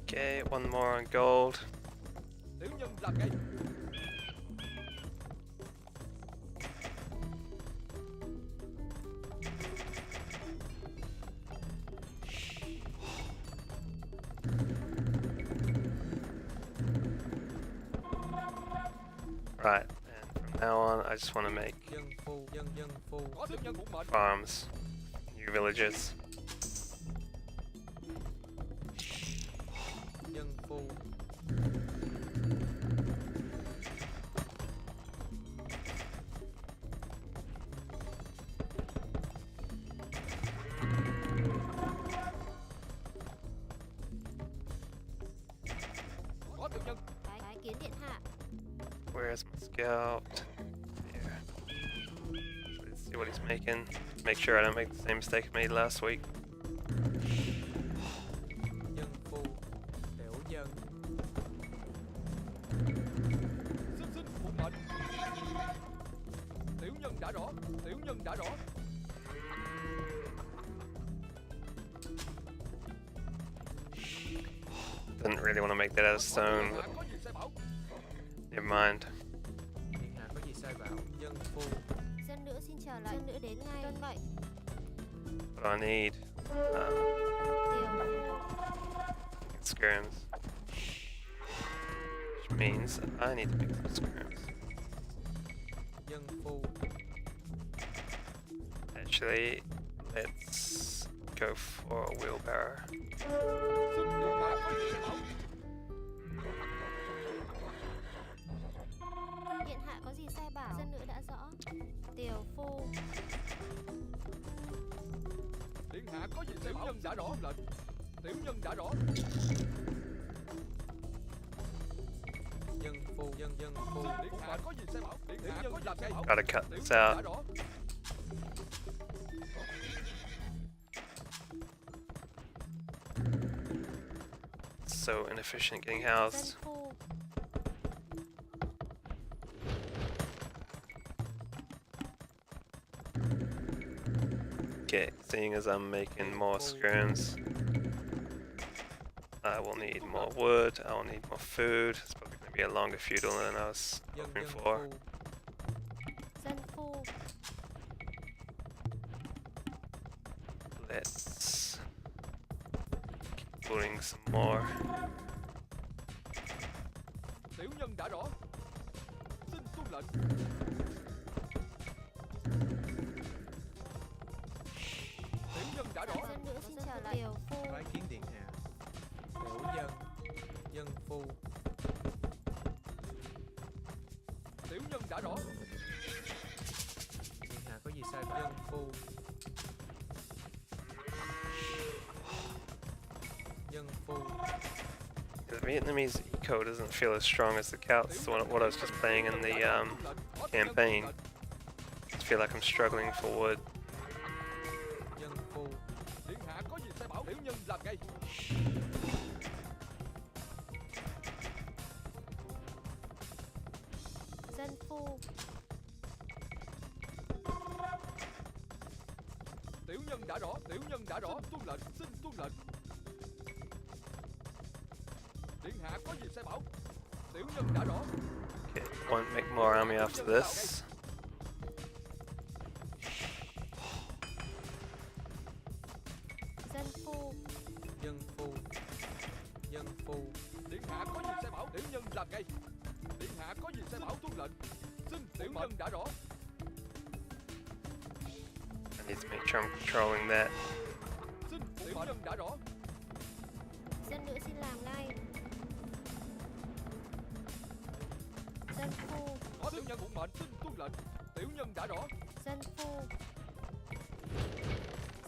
Speaker 1: Okay, one more on gold.
Speaker 3: Tiểu nhân làm ngay.
Speaker 1: Right, and from now on, I just want to make
Speaker 3: Dân phu. Dân phu.
Speaker 1: farms, new villages.
Speaker 3: Dân phu.
Speaker 5: kiến điện hạ.
Speaker 1: Where's my scout? Here. Let's see what he's making. Make sure I don't make the same mistake I made last week.
Speaker 3: Dân phu. Tiểu dân.
Speaker 6: Xin xin phục mệnh. Tiểu nhân đã rõ. Tiểu nhân đã rõ.
Speaker 1: Didn't really want to make that out of stone,
Speaker 6: Điện
Speaker 1: but
Speaker 6: hạ có gì sai bảo.
Speaker 1: never mind.
Speaker 3: Điện hạ có gì sai bảo. Dân phu.
Speaker 5: Dân nữ xin chào lại. Dân nữ đến ngay. Tuân vậy.
Speaker 1: What I need,
Speaker 5: Tiểu
Speaker 1: skirms. Which means that I need to make some skirms.
Speaker 3: Dân phu.
Speaker 1: Actually, let's go for a wheelbarrow.
Speaker 6: Xin điện hạ có gì sai bảo.
Speaker 5: điện hạ có gì sai bảo. Dân nữ đã rõ. Tiểu phu.
Speaker 6: Điện hạ có gì sai bảo. Tiểu nhân đã rõ. Lệnh. Tiểu nhân đã rõ.
Speaker 3: Dân phu. Dân phu.
Speaker 6: Điện hạ có gì sai bảo. Điện hạ có gì sai bảo.
Speaker 1: Gotta cut
Speaker 6: Tiểu
Speaker 1: this
Speaker 6: nhân đã
Speaker 1: out.
Speaker 6: rõ.
Speaker 1: So inefficient getting
Speaker 5: Dân
Speaker 1: housed.
Speaker 5: phu.
Speaker 1: Okay, seeing as I'm making more skirms, I will need more wood, I will need more food. It's probably going to be a longer feudal than I was
Speaker 3: Dân
Speaker 1: hoping
Speaker 3: dân
Speaker 1: for.
Speaker 3: phu.
Speaker 5: Dân phu.
Speaker 1: Let's keep building some more.
Speaker 6: Tiểu nhân đã rõ. Xin tuân lệnh. Tiểu nhân đã rõ.
Speaker 5: Dân nữ xin chào lại. Tiểu phu.
Speaker 3: Bái kiến điện hạ. Tiểu dân. Dân phu.
Speaker 6: Tiểu nhân đã rõ.
Speaker 3: Điện hạ có gì sai bảo. Dân phu. Dân phu.
Speaker 1: The Vietnamese eco doesn't feel as strong as the Celts, what I was just playing in the campaign. I feel like I'm struggling for wood.
Speaker 3: Dân phu.
Speaker 6: Điện hạ có gì sai bảo. Tiểu nhân làm ngay.
Speaker 5: Dân phu.
Speaker 6: Tiểu nhân đã rõ. Tiểu nhân đã rõ. Xin tuân lệnh. Xin tuân lệnh. Điện hạ có gì sai bảo. Tiểu nhân đã rõ.
Speaker 1: Okay, won't make more army after this.
Speaker 5: Dân phu.
Speaker 3: Dân phu. Dân phu.
Speaker 6: Điện hạ có gì sai bảo. Tiểu nhân làm ngay. Điện hạ có gì sai bảo. Tuân lệnh. Xin tiểu nhân đã rõ.
Speaker 1: I need to make sure I'm controlling that.
Speaker 6: Xin tiểu nhân đã rõ.
Speaker 5: Dân nữ xin làm ngay. Dân phu.
Speaker 6: Có tiểu nhân phụng mệnh. Xin tuân lệnh. Tiểu nhân đã rõ.
Speaker 5: Dân phu.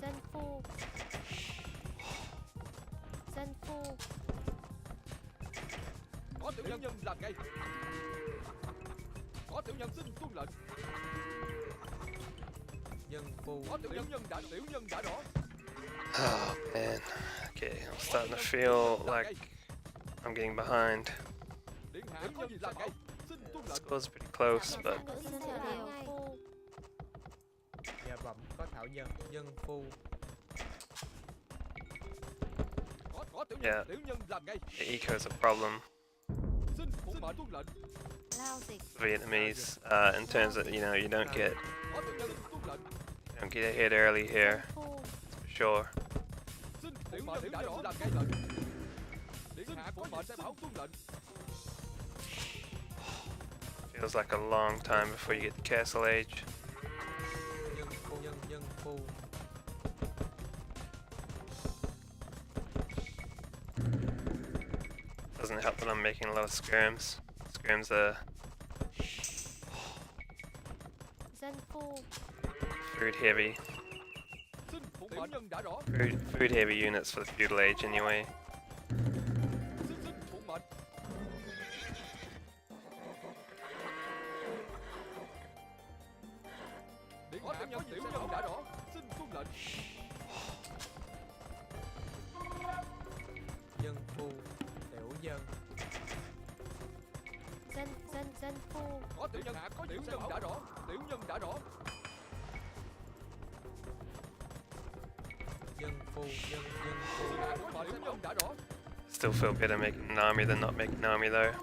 Speaker 5: Dân phu. Dân phu.
Speaker 6: Có tiểu nhân làm ngay. Có tiểu nhân xin tuân lệnh.
Speaker 3: Dân phu.
Speaker 6: Có tiểu nhân đã rõ.
Speaker 1: Oh man. Okay, I'm starting to feel like I'm getting behind.
Speaker 6: Điện hạ có gì làm ngay. Xin tuân lệnh.
Speaker 1: Score's pretty close, but
Speaker 5: Dân nữ xin chào lại. Tiểu phu.
Speaker 3: Dạ bẩm có thảo dân. Dân phu.
Speaker 6: Có tiểu
Speaker 1: Yeah.
Speaker 6: nhân làm ngay.
Speaker 1: the eco's a problem.
Speaker 6: Xin phụng mệnh tuân lệnh.
Speaker 5: Lao dịch.
Speaker 1: Vietnamese, in terms of, you don't get
Speaker 6: Có tiểu nhân tuân lệnh.
Speaker 1: hit early here,
Speaker 5: Dân phu.
Speaker 1: for sure.
Speaker 6: Xin tiểu nhân đã rõ. Làm ngay lệnh. Điện hạ có mệnh sai bảo. Tuân lệnh.
Speaker 1: Feels like a long time before you get to Castle Age.
Speaker 3: Dân phu. Dân phu.
Speaker 1: Doesn't help that I'm making a lot of skirms. Skirms are
Speaker 5: Dân phu.
Speaker 1: food heavy.
Speaker 6: Xin phụng mệnh. Tiểu nhân đã rõ.
Speaker 1: Food heavy units for the feudal age anyway.
Speaker 6: Xin phụng mệnh. nhân tiểu nhân đã rõ. Xin tuân lệnh.
Speaker 3: Dân phu. Tiểu dân.
Speaker 5: Dân phu.
Speaker 6: Có tiểu nhân hạ có tiểu nhân đã rõ. Tiểu nhân đã rõ.
Speaker 3: Dân phu. Dân phu.
Speaker 6: Hạ có tiểu nhân đã rõ.
Speaker 1: Still feel better making an army than not making an army though.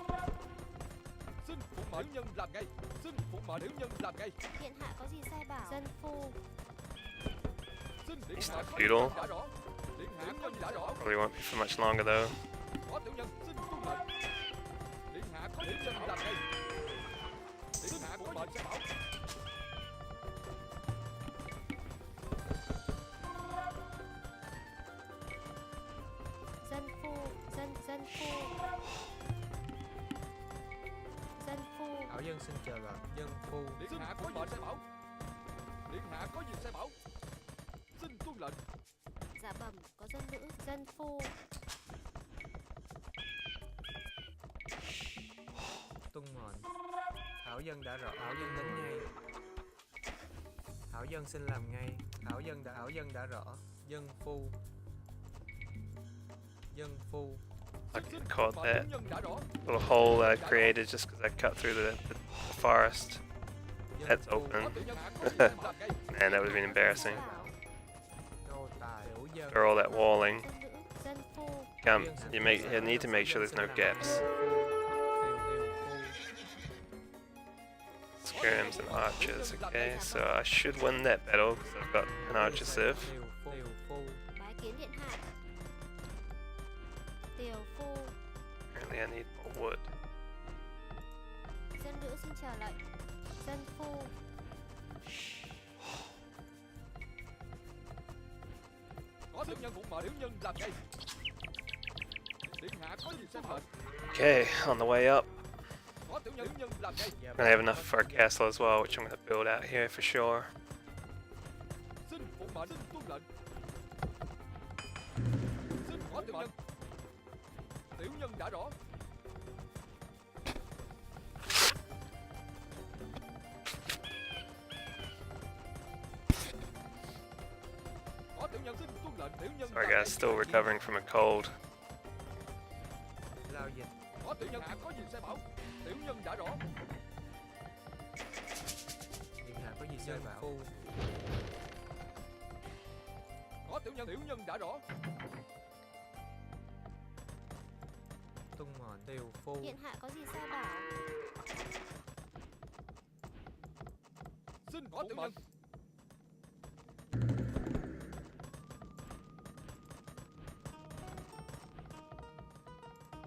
Speaker 6: Xin phụng mệnh tiểu nhân làm ngay. Xin phụng mệnh tiểu nhân làm ngay.
Speaker 5: Điện hạ có gì sai bảo? Dân phu.
Speaker 6: Xin điện
Speaker 1: It's
Speaker 6: hạ
Speaker 1: not
Speaker 6: có
Speaker 1: feudal.
Speaker 6: tiểu nhân đã rõ. Điện hạ có đã rõ.
Speaker 1: Probably won't be for much longer though.
Speaker 6: Có tiểu nhân xin tuân lệnh. Điện hạ có tiểu nhân làm ngay. Điện hạ có mệnh sẽ bảo.
Speaker 5: Dân phu. Dân phu. Dân phu.
Speaker 3: Thảo dân xin chờ lệnh. Dân phu.
Speaker 6: Điện hạ có mệnh sẽ bảo. Điện hạ có gì sẽ bảo. Xin tuân lệnh.
Speaker 5: Dạ bẩm có dân nữ. Dân phu.
Speaker 3: Tuân mệnh. Thảo dân đã rõ. Thảo dân đến ngay. Thảo dân xin làm ngay. Thảo dân đã rõ. Dân phu. Dân phu.
Speaker 1: I can caught that
Speaker 6: Tiểu nhân đã rõ.
Speaker 1: little hole that I created just because I cut through the forest.
Speaker 3: Dân
Speaker 1: That's
Speaker 3: phu.
Speaker 1: open.
Speaker 6: Có tiểu nhân hạ có gì sẽ làm ngay.
Speaker 1: Man, that would have been embarrassing.
Speaker 5: Bảo.
Speaker 3: Nô tài. Tiểu dân.
Speaker 1: After all that walling,
Speaker 5: Dân nữ. Dân phu.
Speaker 1: you need to make sure there's no gaps. Skirms and archers. Okay, so I should win that battle because I've got an archer civ.
Speaker 3: Tiểu phu.
Speaker 5: Bái kiến điện hạ. Tiểu phu.
Speaker 1: Apparently, I need more wood.
Speaker 5: Dân nữ xin chờ lệnh. Dân phu.
Speaker 6: Có tiểu nhân phụng mệnh tiểu nhân làm ngay. Điện hạ có gì sẽ mệnh.
Speaker 1: Okay, on the way up.
Speaker 6: Có tiểu nhân làm ngay.
Speaker 1: I'm gonna have enough for a castle as well, which I'm gonna build out here for sure.
Speaker 6: Xin phụng mệnh xin tuân lệnh. Xin có tiểu nhân. Tiểu nhân đã rõ. Có tiểu nhân xin tuân lệnh. Tiểu nhân
Speaker 1: Sorry
Speaker 6: làm
Speaker 1: guys, still recovering from a cold.
Speaker 3: Lao dịch.
Speaker 6: Có tiểu nhân hạ có gì sẽ bảo. Tiểu nhân đã rõ.
Speaker 3: Điện hạ có gì sai bảo. Phu.
Speaker 6: Có tiểu nhân đã rõ.
Speaker 3: Tuân mệnh. Tiểu phu.
Speaker 5: Điện hạ có gì sai bảo?
Speaker 6: Xin có tiểu nhân.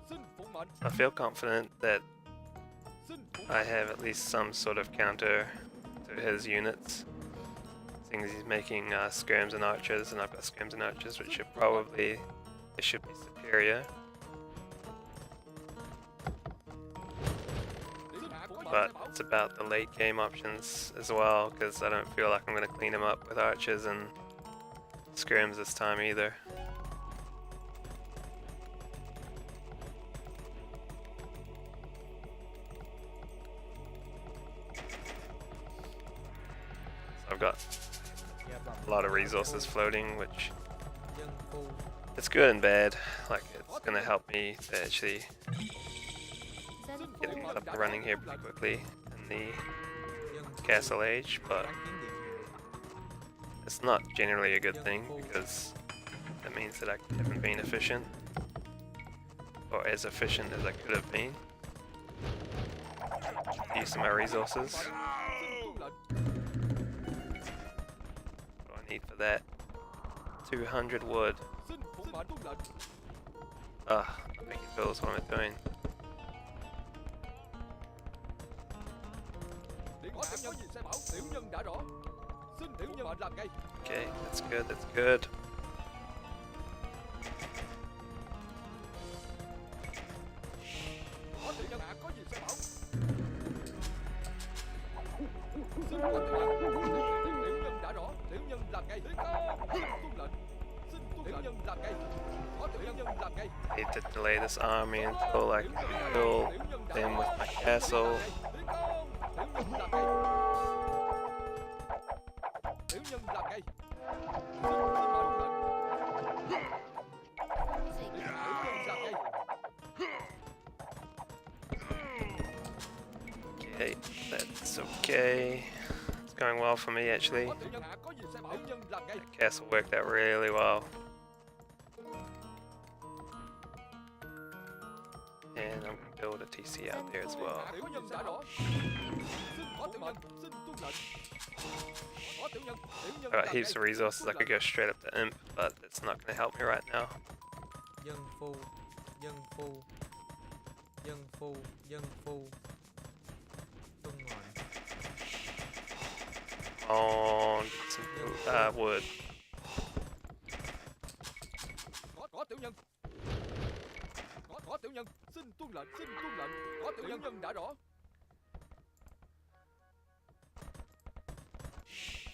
Speaker 6: Xin phụng mệnh.
Speaker 1: I feel confident that
Speaker 6: Xin phụng
Speaker 1: I have at least some sort of counter to his units. Seeing as he's making skirms and archers, and I've got skirms and archers, which should probably, they should be superior.
Speaker 6: Điện hạ có gì
Speaker 1: But
Speaker 6: sẽ bảo.
Speaker 1: it's about the late game options as well, because I don't feel like I'm going to clean them up with archers and skirms this time either. So I've got
Speaker 3: Dạ bẩm.
Speaker 1: a lot of resources floating, which
Speaker 3: Dân phu.
Speaker 1: it's good and bad. Like, it's going to help me to actually
Speaker 5: Dân
Speaker 1: get
Speaker 5: phu.
Speaker 1: things up and running here pretty quickly in the
Speaker 3: Dân phu.
Speaker 1: Castle Age, but
Speaker 3: Bái kiến điện hạ.
Speaker 1: it's not generally a good thing because that means that I haven't been efficient, or as efficient as I could have been. Use some of my resources.
Speaker 6: Xin tuân lệnh.
Speaker 1: What do I need for that? 200 wood.
Speaker 6: Xin phụng mệnh tuân lệnh.
Speaker 1: Making bills, what am I doing?
Speaker 6: Điện có tiểu nhân gì sẽ bảo. Tiểu nhân đã rõ. Xin tiểu nhân mệnh làm ngay.
Speaker 1: Okay, that's good, that's good.
Speaker 6: Có tiểu nhân hạ có gì sẽ bảo. Xin có tiểu nhân. Tiểu nhân đã rõ. Tiểu nhân làm ngay. Xin tuân lệnh. Xin tuân lệnh. Tiểu nhân làm ngay. Có tiểu nhân làm ngay.
Speaker 1: I need to delay this army until I can build them with my castle.
Speaker 6: Tiểu nhân làm ngay.
Speaker 1: Okay, that's okay. It's going well for me actually.
Speaker 6: Có tiểu nhân hạ có gì sai bảo. Tiểu nhân làm ngay.
Speaker 1: Castle worked out really well. And I'm gonna build a TC out there as well.
Speaker 6: Tiểu nhân đã rõ. Xin có tiểu nhân, xin tuân lệnh. Có tiểu nhân, tiểu nhân
Speaker 1: I got
Speaker 6: làm
Speaker 1: heaps
Speaker 6: ngay.
Speaker 1: of resources, I could go straight up to Imp, but it's not gonna help me right now.
Speaker 3: Dân phu, dân phu, dân phu, dân phu. Tung ngọn.
Speaker 1: On some wood.
Speaker 6: Có tiểu nhân. Có tiểu nhân, xin tuân lệnh, xin tuân lệnh. Có tiểu nhân đã rõ.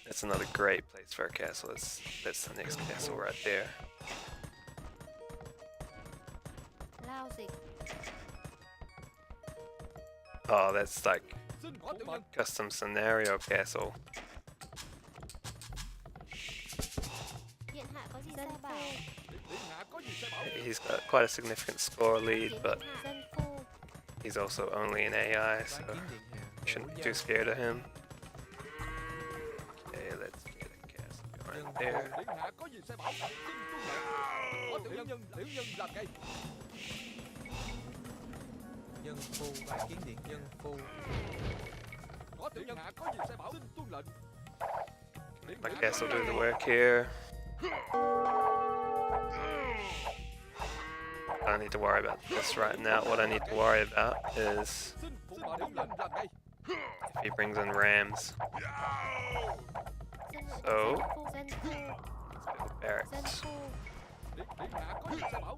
Speaker 1: That's another great place for a castle. That's the next castle right there.
Speaker 5: Lao dịch.
Speaker 1: Oh, that's like
Speaker 6: Xin có tiểu nhân.
Speaker 1: custom scenario castle.
Speaker 5: Điện hạ có gì sai bảo?
Speaker 6: Điện hạ có gì sai bảo.
Speaker 1: He's got quite a significant score lead, but
Speaker 5: Dân phu.
Speaker 1: he's also only an AI, so
Speaker 3: Bái kiến điện hạ.
Speaker 1: shouldn't be
Speaker 3: Hữu
Speaker 1: too
Speaker 3: dân.
Speaker 1: scared of him. Okay, let's get a castle going there.
Speaker 6: Điện hạ có gì sai bảo. Xin tuân lệnh. Có tiểu nhân làm ngay.
Speaker 3: Dân phu, bái kiến điện dân phu.
Speaker 6: Có tiểu nhân hạ có gì sai bảo. Xin tuân lệnh. Điện
Speaker 1: My
Speaker 6: hạ
Speaker 1: castle
Speaker 6: có
Speaker 1: do
Speaker 6: gì
Speaker 1: the
Speaker 6: sai
Speaker 1: work here. I don't need to worry about this right now. What I need to worry about is
Speaker 6: Xin phụ mệnh tiểu lệnh làm ngay.
Speaker 1: if he brings in rams.
Speaker 5: Dân
Speaker 1: So,
Speaker 5: phu. Dân phu.
Speaker 1: the
Speaker 5: Dân
Speaker 1: barracks.
Speaker 5: phu.
Speaker 6: Điện hạ có gì sai bảo.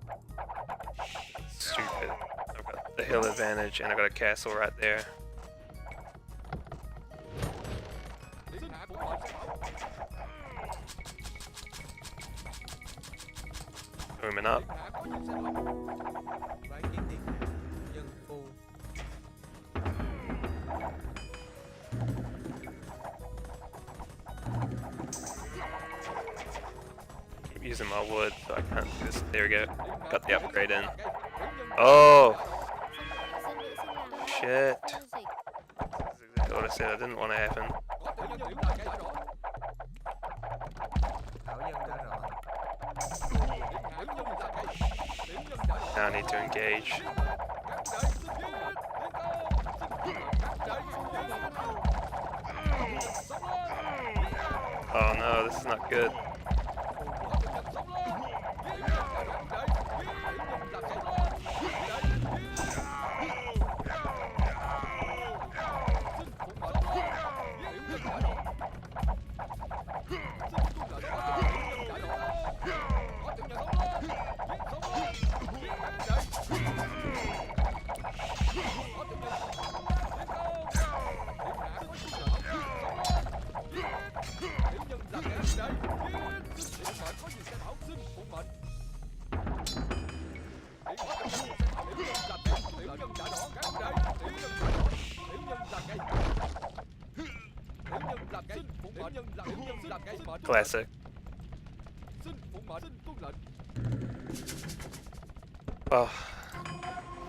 Speaker 1: Stupid. I've got the hill advantage and I got a castle right there.
Speaker 6: Điện hạ có gì sai bảo.
Speaker 1: Moving up.
Speaker 6: Điện hạ có gì sai bảo.
Speaker 3: Bái kiến điện hạ. Dân phu.
Speaker 1: Keep using my wood so I can't do this. There we go.
Speaker 6: Điện hạ
Speaker 1: Got the
Speaker 6: có gì
Speaker 1: upgrade
Speaker 6: sai
Speaker 1: in.
Speaker 6: bảo. Tiểu nhân
Speaker 1: Oh!
Speaker 5: Dân nữ sinh làm.
Speaker 1: Shit.
Speaker 5: Giao dịch.
Speaker 1: This is exactly what I said I didn't want to happen.
Speaker 6: có tiểu nhân làm ngay đã rõ.
Speaker 3: Thảo dân đã rõ.
Speaker 6: Điện hạ có gì làm ngay. Tiểu nhân đã rõ.
Speaker 1: Now I need to engage.
Speaker 6: Các đại xin giết. Tiến công. Các đại xin giết. Sống lên.
Speaker 1: Oh no, this is not good.
Speaker 6: Có tiểu nhân sống lên. Các đại giết. Tiểu nhân làm ngay. Xin phụ mệnh. Tiểu nhân đã rõ. Xin tuân lệnh. Có tiểu nhân đã rõ. Có tiểu nhân sống lên. Sống lên. Các đại. Có tiểu nhân. Tiến công. Điện hạ có tuân lệnh. Sống lên. Tiểu nhân làm ngay. Đây. Xin điện mệnh có gì sai bảo. Xin phụ mệnh. Điện có tiểu nhân sai bảo. Tiểu nhân làm ngay. Tiểu nhân đã rõ. Các đại. Tiểu nhân đã rõ. Tiểu nhân làm ngay. Tiểu nhân làm ngay. Xin phụ mệnh. Tiểu nhân làm ngay. Mệnh.
Speaker 1: Classic.
Speaker 6: Xin phụ mệnh. Xin tuân lệnh.
Speaker 1: Oh,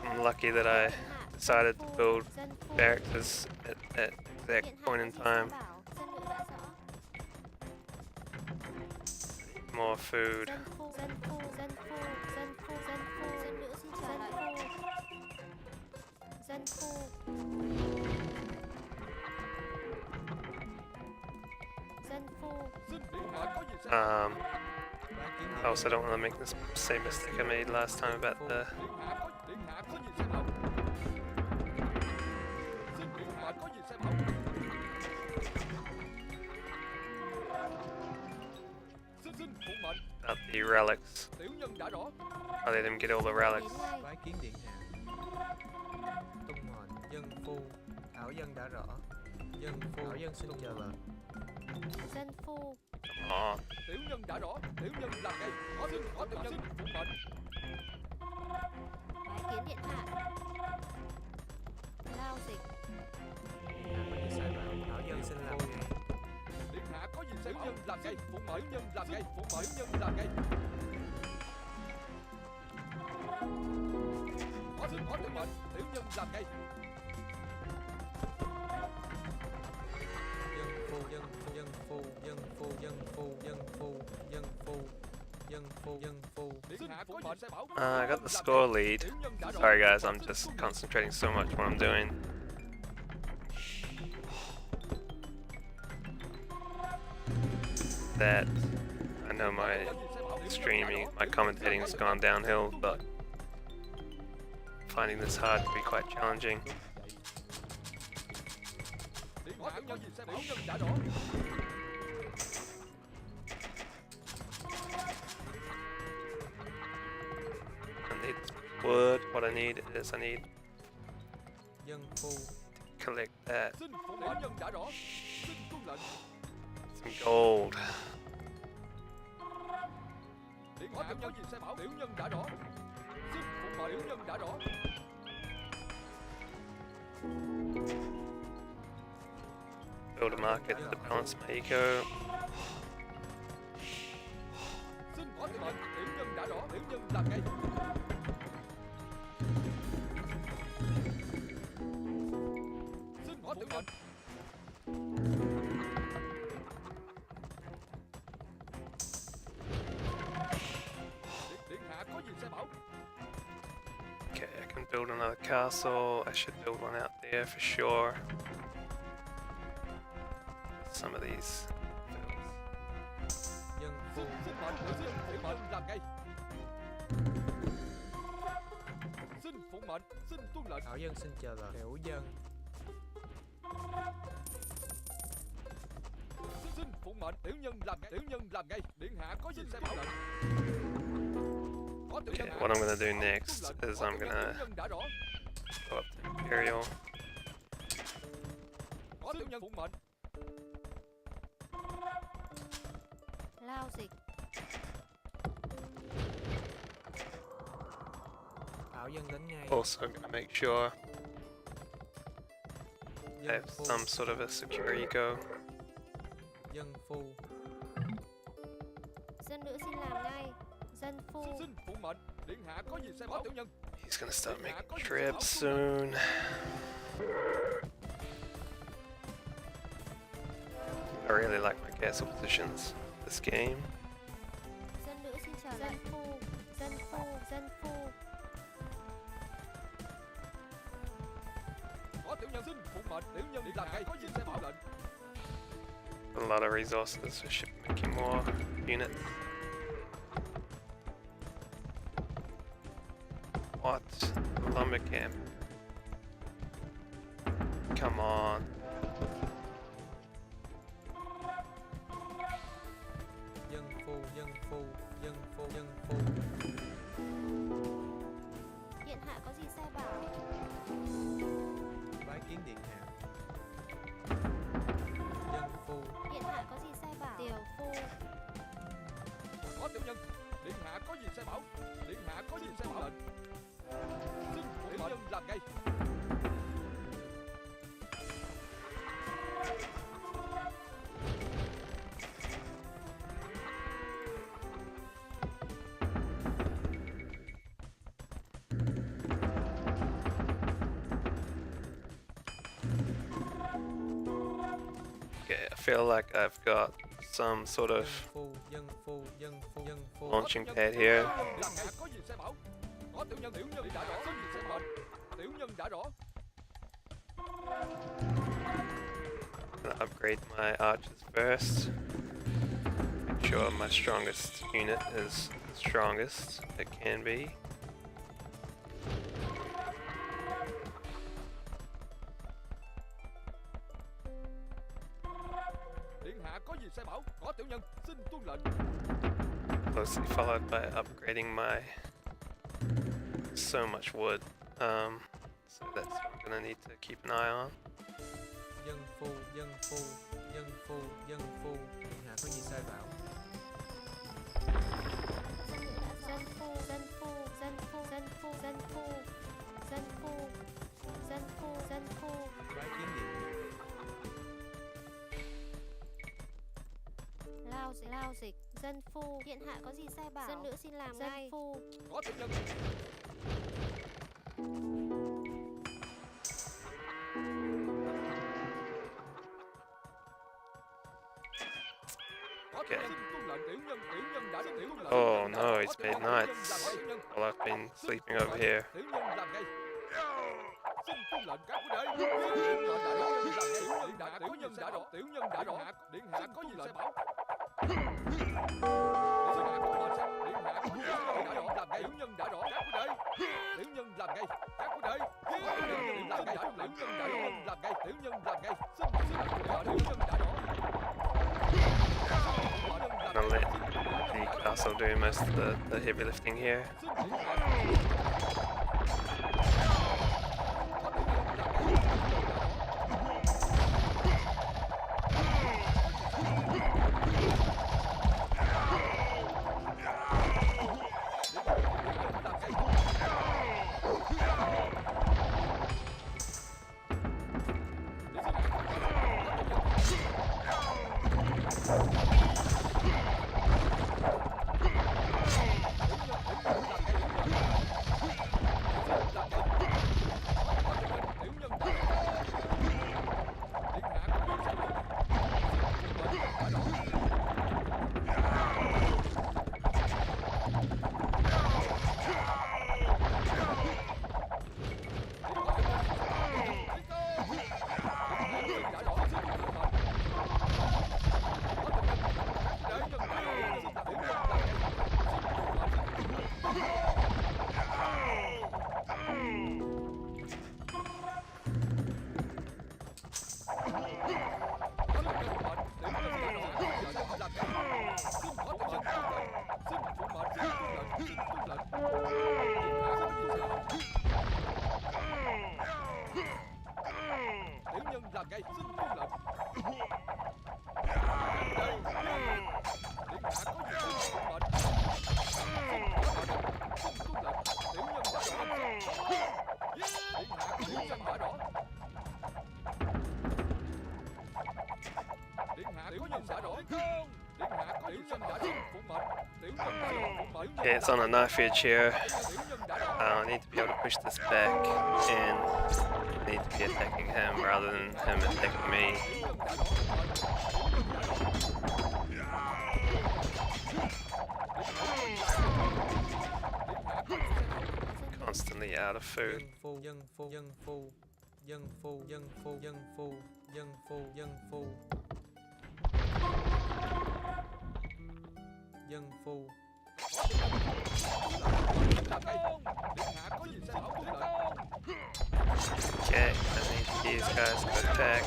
Speaker 1: I'm lucky that I decided to build
Speaker 5: Dân phu.
Speaker 1: barracks at exact
Speaker 5: Điện hạ
Speaker 1: point
Speaker 5: có
Speaker 1: in
Speaker 5: gì sai
Speaker 1: time.
Speaker 5: bảo? Dân nữ đã rõ.
Speaker 1: More food.
Speaker 5: Dân phu. Dân phu. Dân phu. Dân phu. Dân phu. Dân nữ xin trả lại. Dân phu. Dân phu.
Speaker 6: Xin điện mệnh có gì sai bảo.
Speaker 3: Bái kiến điện
Speaker 1: Also, I don't want to make the same mistake I made last time about the.
Speaker 6: Điện hạ có gì sai bảo. Xin điện mệnh có gì sai bảo. Xin phụ mệnh.
Speaker 1: About the relics.
Speaker 6: Tiểu nhân đã rõ.
Speaker 1: I let him get all the relics.
Speaker 5: Đến ngay.
Speaker 3: Bái kiến điện hạ. Tung ngọn. Dân phu. Thảo dân đã rõ. Dân phu. Thảo dân xin chờ lệnh.
Speaker 5: Dân phu.
Speaker 1: Come on.
Speaker 6: Tiểu nhân đã rõ. Tiểu nhân làm ngay. Có tiểu nhân phụ mệnh.
Speaker 5: Bái kiến điện hạ. Lao dịch.
Speaker 3: Điện hạ có gì sai bảo. Thảo dân xin làm ngay.
Speaker 6: Điện hạ có gì sai bảo. Tiểu nhân làm ngay. Phụ mệnh. Tiểu nhân làm ngay. Phụ mệnh. Tiểu nhân làm ngay. Có tiểu mệnh. Tiểu nhân làm ngay.
Speaker 3: dân phu
Speaker 6: Điện hạ có gì sai bảo.
Speaker 1: I got the score lead.
Speaker 6: Tiểu nhân đã rõ.
Speaker 1: Sorry guys, I'm just concentrating so much what I'm doing. That I know my streaming, my commentating has gone downhill, but finding this hard to be quite challenging.
Speaker 6: Điện hạ có gì sai bảo. Tiểu nhân đã rõ.
Speaker 1: I need wood. What I need is I need
Speaker 3: dân phu
Speaker 1: to collect that.
Speaker 6: Xin phụng mệnh. Tiểu nhân đã rõ. Xin tuân lệnh.
Speaker 1: Some gold.
Speaker 6: Điện hạ có gì sai bảo. Tiểu nhân đã rõ. Xin phụng mệnh. Tiểu nhân đã rõ.
Speaker 1: Build a market to balance my eco.
Speaker 6: Xin có mệnh. Tiểu nhân đã rõ. Tiểu nhân làm ngay. Xin có tiểu nhân. Điện hạ có gì sai bảo.
Speaker 1: Okay, I can build another castle. I should build one out there for sure. Some of these fields.
Speaker 3: dân phu
Speaker 6: Xin mệnh. Tiểu mệnh làm ngay. Xin phụng mệnh. Xin tuân lệnh.
Speaker 3: thảo dân xin chờ lời tiểu dân
Speaker 6: Xin phụng mệnh. Tiểu nhân làm ngay. Tiểu nhân làm ngay. Điện hạ có gì sai bảo lệnh. Có tiểu nhân.
Speaker 1: Okay, what I'm gonna do next is I'm gonna
Speaker 6: Tiểu nhân đã rõ.
Speaker 1: go up to Imperial.
Speaker 6: Có tiểu nhân phụng mệnh.
Speaker 5: lao dịch
Speaker 3: thảo dân đến ngay
Speaker 1: Also gonna make sure I
Speaker 3: dân
Speaker 1: have
Speaker 3: phu
Speaker 1: some sort of a secure eco.
Speaker 3: dân phu
Speaker 5: dân nữ xin làm ngay dân phu
Speaker 6: Xin phụng mệnh. Điện hạ có gì sai bảo. Tiểu nhân.
Speaker 1: He's gonna start making trips soon. I really like my castle positions this game.
Speaker 5: dân nữ xin trở lại dân phu dân phu dân phu
Speaker 6: Có tiểu nhân. Xin phụng mệnh. Tiểu nhân làm ngay. Có gì sai bảo lệnh.
Speaker 1: A lot of resources, we should be making more units. What? Lumber camp. Come on.
Speaker 3: dân phu dân phu dân phu dân phu
Speaker 5: điện hạ có gì sai bảo
Speaker 3: bái kiến điện hạ dân phu
Speaker 5: điện hạ có gì sai bảo tiểu phu
Speaker 6: Có tiểu nhân. Điện hạ có gì sai bảo. Điện hạ có gì sai bảo lệnh. Xin phụng mệnh. Làm ngay.
Speaker 1: Okay, I feel like I've got some sort of
Speaker 3: dân phu dân phu dân phu
Speaker 1: launching pad here.
Speaker 6: Làm ngay. Có gì sai bảo. Có tiểu nhân. Tiểu nhân đã rõ. Có gì sai mệnh. Tiểu nhân đã rõ.
Speaker 1: I'm gonna upgrade my archers first. Make sure my strongest unit is the strongest it can be.
Speaker 6: Điện hạ có gì sai bảo. Có tiểu nhân. Xin tuân lệnh.
Speaker 1: Closely followed by upgrading my so much wood. So that's what I'm gonna need to keep an eye on.
Speaker 3: dân phu dân phu dân phu dân phu điện hạ có gì sai bảo
Speaker 5: dân phu dân phu dân phu dân phu dân phu dân phu dân phu dân phu
Speaker 3: bái kiến điện hạ
Speaker 5: lao dịch dân phu điện hạ có gì sai bảo dân nữ xin làm ngay dân phu
Speaker 6: Có tiểu nhân. Có tiểu
Speaker 1: Okay.
Speaker 6: nhân. Xin tuân lệnh.
Speaker 1: Oh no, he's made knights. Well, I've been sleeping over here.
Speaker 6: Tiểu nhân làm ngay. Xin tuân lệnh các quý đệ. Tiểu nhân đã rõ. Tiểu nhân đã rõ. Tiểu nhân đã rõ. Điện hạ có gì sẽ bảo. Điện hạ có gì sẽ bảo. Điện hạ có gì sẽ bảo. Làm ngay. Tiểu nhân đã rõ. Các quý đệ. Tiểu nhân làm ngay. Các quý đệ. Tiểu nhân làm ngay. Tiểu nhân đã rõ. Làm ngay. Tiểu nhân làm ngay. Xin tiểu nhân đã rõ.
Speaker 1: I'll let the castle do most of the heavy lifting here. Okay, it's on a knife edge here. I need to be able to push this back, and I need to be attacking him rather than him attacking me. Constantly out of food.
Speaker 3: Dân phu.
Speaker 1: Okay, I need these guys to attack.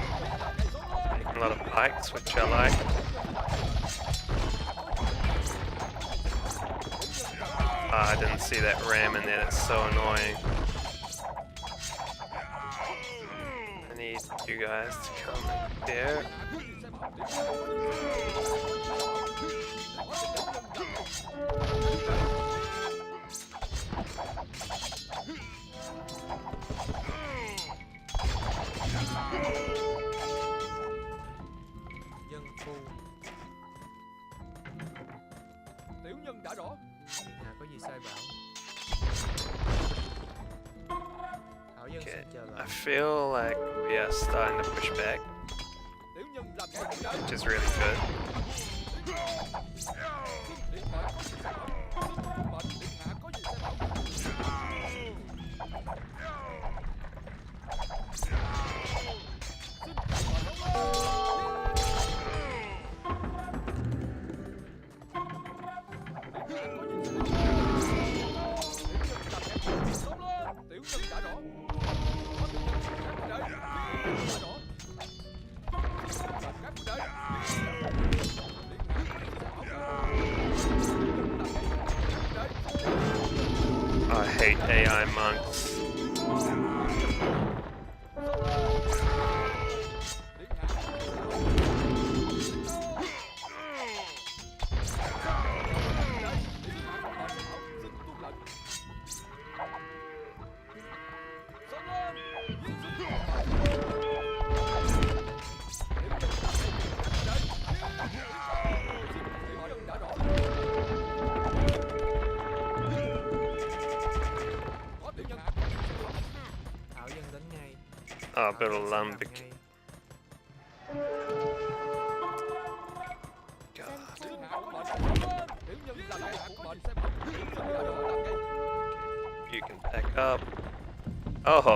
Speaker 1: A lot of pikes, which I like. I didn't see that ram in there, that's so annoying. I need you guys to come there.
Speaker 3: Dân phu.
Speaker 6: Tiểu nhân đã rõ.
Speaker 3: Điện hạ có gì sai bảo. Thảo dân
Speaker 1: Okay,
Speaker 3: xin chờ
Speaker 1: I
Speaker 3: bảo.
Speaker 1: feel like we are starting to push back,
Speaker 6: Tiểu nhân làm ngay.
Speaker 1: which is really good.
Speaker 6: Điện hạ có gì sẽ bảo. Điện hạ có gì sẽ bảo.
Speaker 1: I hate AI monks. Oh,
Speaker 3: ขาว
Speaker 1: build
Speaker 3: ยั
Speaker 1: a
Speaker 3: งสลับ
Speaker 1: lambic.
Speaker 3: ไง
Speaker 1: God.
Speaker 6: Liên hạ của mình sẽ bắn lên. Tiểu nhân là liên hạ của mình sẽ bắn. Tiểu nhân đã đổ làm ngay.
Speaker 1: You can back up. Oh,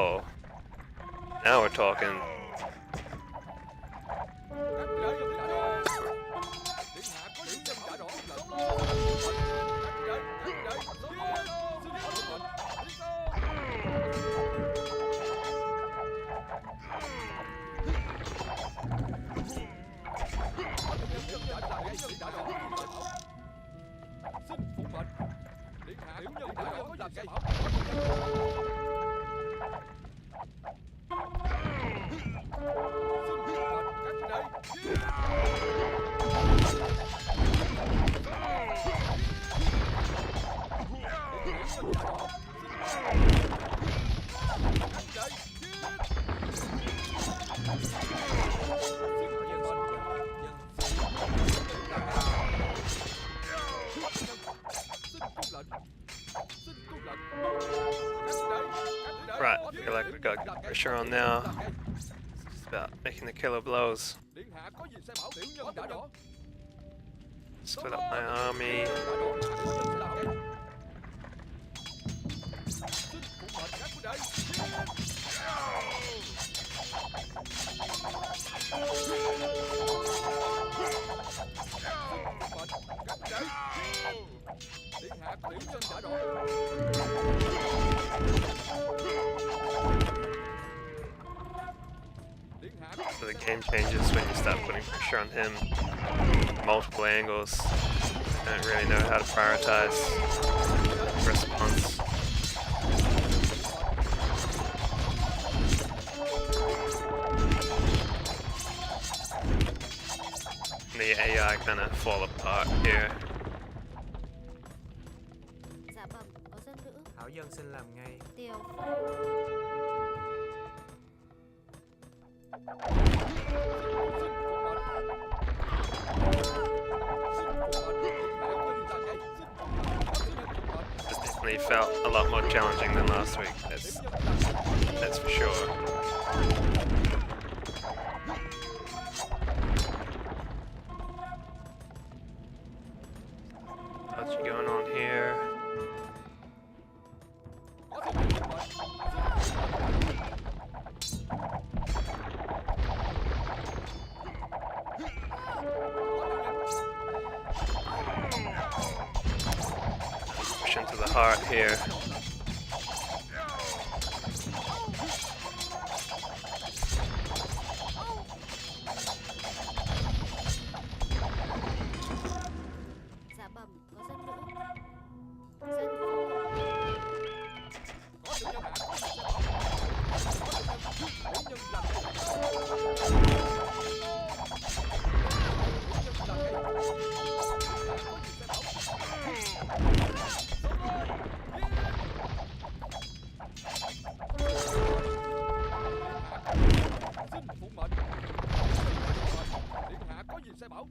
Speaker 1: now we're talking.
Speaker 6: Các vị đại nhân đã đổ. Liên hạ có tiểu nhân đã đổ lần. Các vị đại sống lên. Xin lỗi của mình. Đi con. Tiểu nhân đã đổ. Xin phục mệnh. Liên hạ tiểu nhân đã đổ làm ngay.
Speaker 1: Right, I feel like we got good pressure on now. It's just about making the killer blows.
Speaker 6: Điện hạ có gì sẽ bảo tiểu nhân đã đổ.
Speaker 1: Split up my army. So the game changes when you start putting pressure on him. Multiple angles. Don't really know how to prioritize response. And the AI kind of fall apart here.
Speaker 5: Dạ bẩm, có dân nữ.
Speaker 3: Thảo dân xin làm ngay.
Speaker 5: Tiều
Speaker 1: This definitely felt a lot more challenging than last week. That's for sure. What's going on here? Push into the heart here.
Speaker 5: dạ bẩm, có dân nữ. Dân phu.
Speaker 6: Xin phụ mệnh. Điện hạ có gì sai bảo.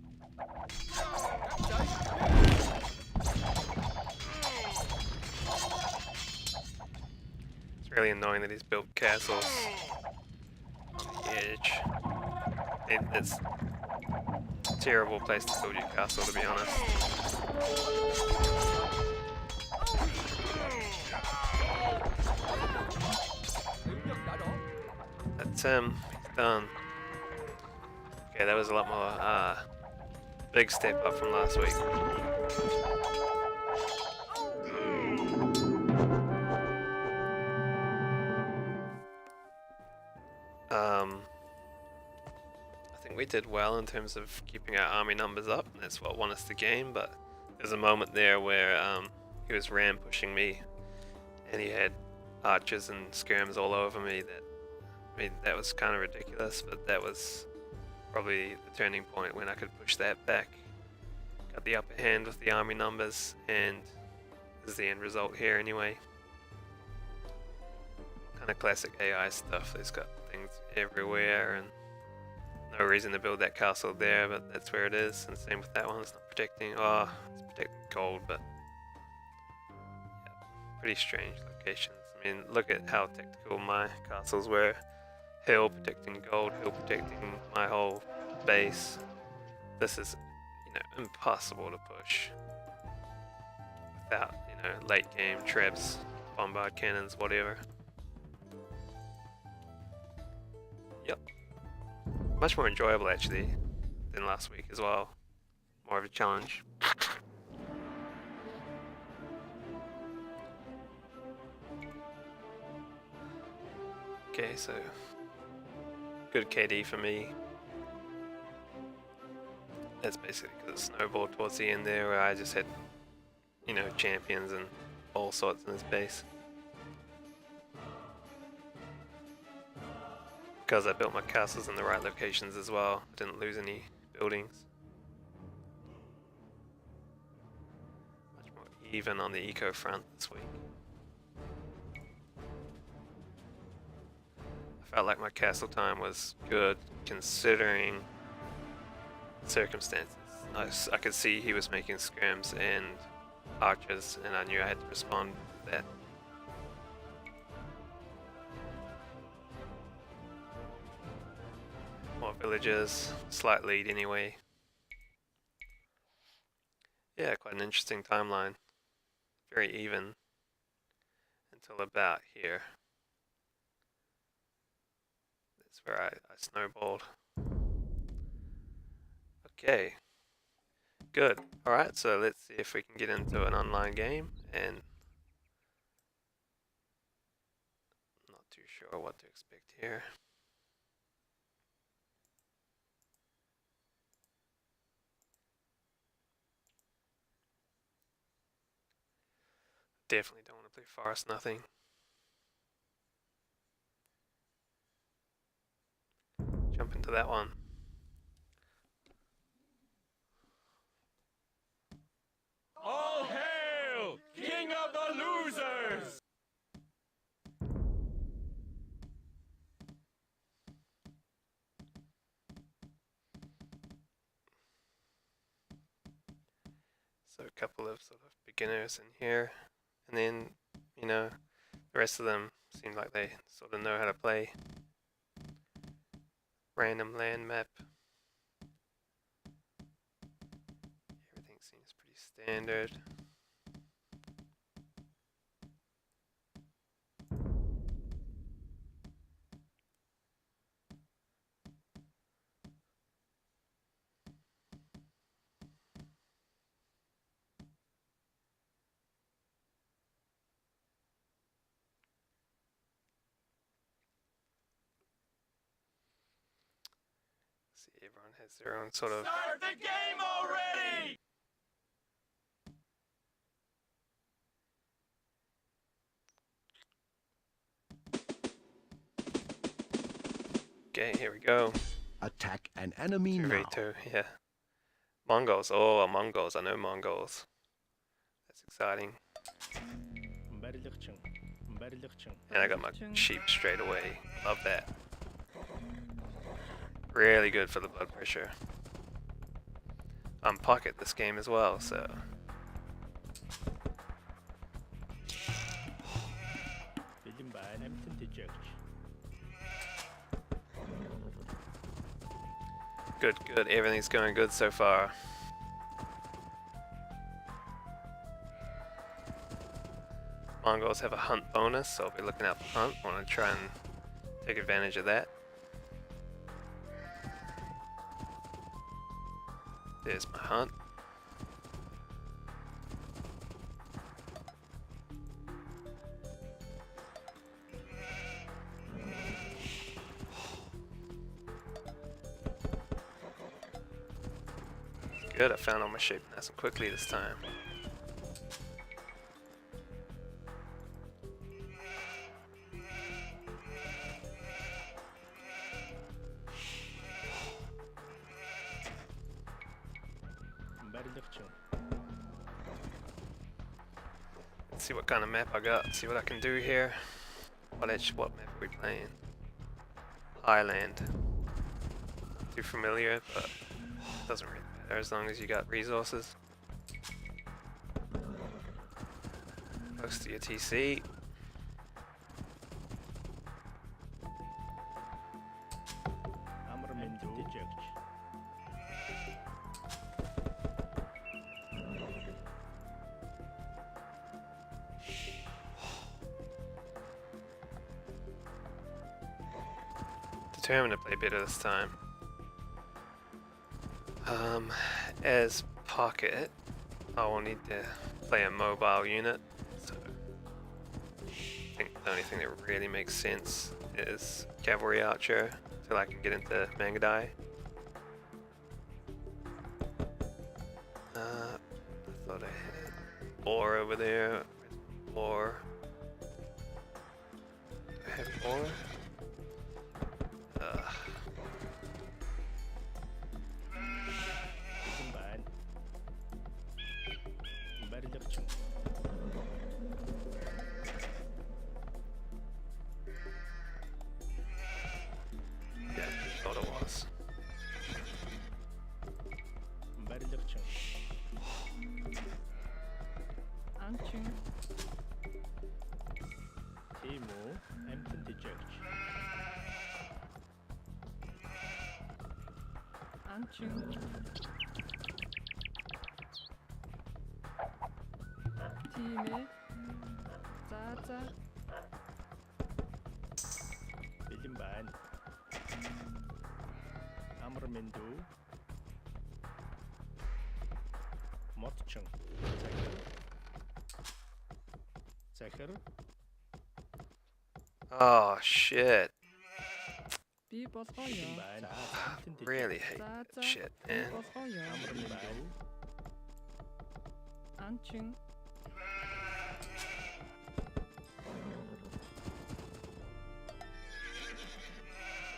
Speaker 1: It's really annoying that he's built castles on the edge. It's a terrible place to build your castle, to be honest. That's him. He's done. Okay, that was a lot more big step up from last week. I think we did well in terms of keeping our army numbers up, and that's what won us the game, but there's a moment there where he was ram pushing me, and he had archers and skirms all over me. That was kind of ridiculous, but that was probably the turning point when I could push that back. Got the upper hand with the army numbers, and this is the end result here anyway. Kind of classic AI stuff. There's got things everywhere and no reason to build that castle there, but that's where it is. And same with that one. It's not protecting. Oh, it's protecting gold, but yeah, pretty strange locations. I mean, look at how tactical my castles were. hill protecting gold, hill protecting my whole base. This is, impossible to push without, late game trebs, bombard cannons, whatever. Yep. Much more enjoyable actually than last week as well. More of a challenge. Okay, so good KD for me. That's basically because it snowballed towards the end there where I just had, champions and all sorts in this base. Because I built my castles in the right locations as well, I didn't lose any buildings. Much more even on the eco front this week. I felt like my castle time was good considering circumstances. I could see he was making scrims and archers, and I knew I had to respond to that. More villages, slight lead anyway. Yeah, quite an interesting timeline. Very even until about here. That's where I snowballed. Okay, good. Alright, so let's see if we can get into an online game, and not too sure what to expect here. Definitely don't want to play Forest Nothing. Jump into that one.
Speaker 7: All hail, King of the Losers!
Speaker 1: So a couple of sort of beginners in here, and then, the rest of them seem like they sort of know how to play. Random land map. Everything seems pretty standard. See, everyone has their own sort of
Speaker 7: Start the game already!
Speaker 1: Okay, here we go.
Speaker 8: Attack an enemy now.
Speaker 1: Urito, yeah. Mongols, oh, Mongols, I know Mongols. That's exciting. And I got my sheep straight away. Love that. Really good for the blood pressure. I'm pocket this game as well, so. Good, good. Everything's going good so far. Mongols have a hunt bonus, so I'll be looking out for hunt. I want to try and take advantage of that. There's my hunt. Good, I found all my sheep nice and quickly this time. Let's see what kind of map I got, see what I can do here. What map are we playing? Highland. Too familiar, but doesn't really matter as long as you got resources. Close to your TC. determined to play better this time. As Pocket, I will need to play a mobile unit, so I think the only thing that really makes sense is Cavalry Archer, so I can get into Mangadai. I thought I had Boar over there. Boar. Do I have Boar? Yeah, thought it was.
Speaker 9: Anching. Timo, Empton the Judge. Anching. Time. Zaza. Bilimban. Amramendu. Motchung. Zecher.
Speaker 1: Oh shit.
Speaker 9: Bilimban.
Speaker 1: Really hate that shit, man.
Speaker 9: Amramendu. Anching.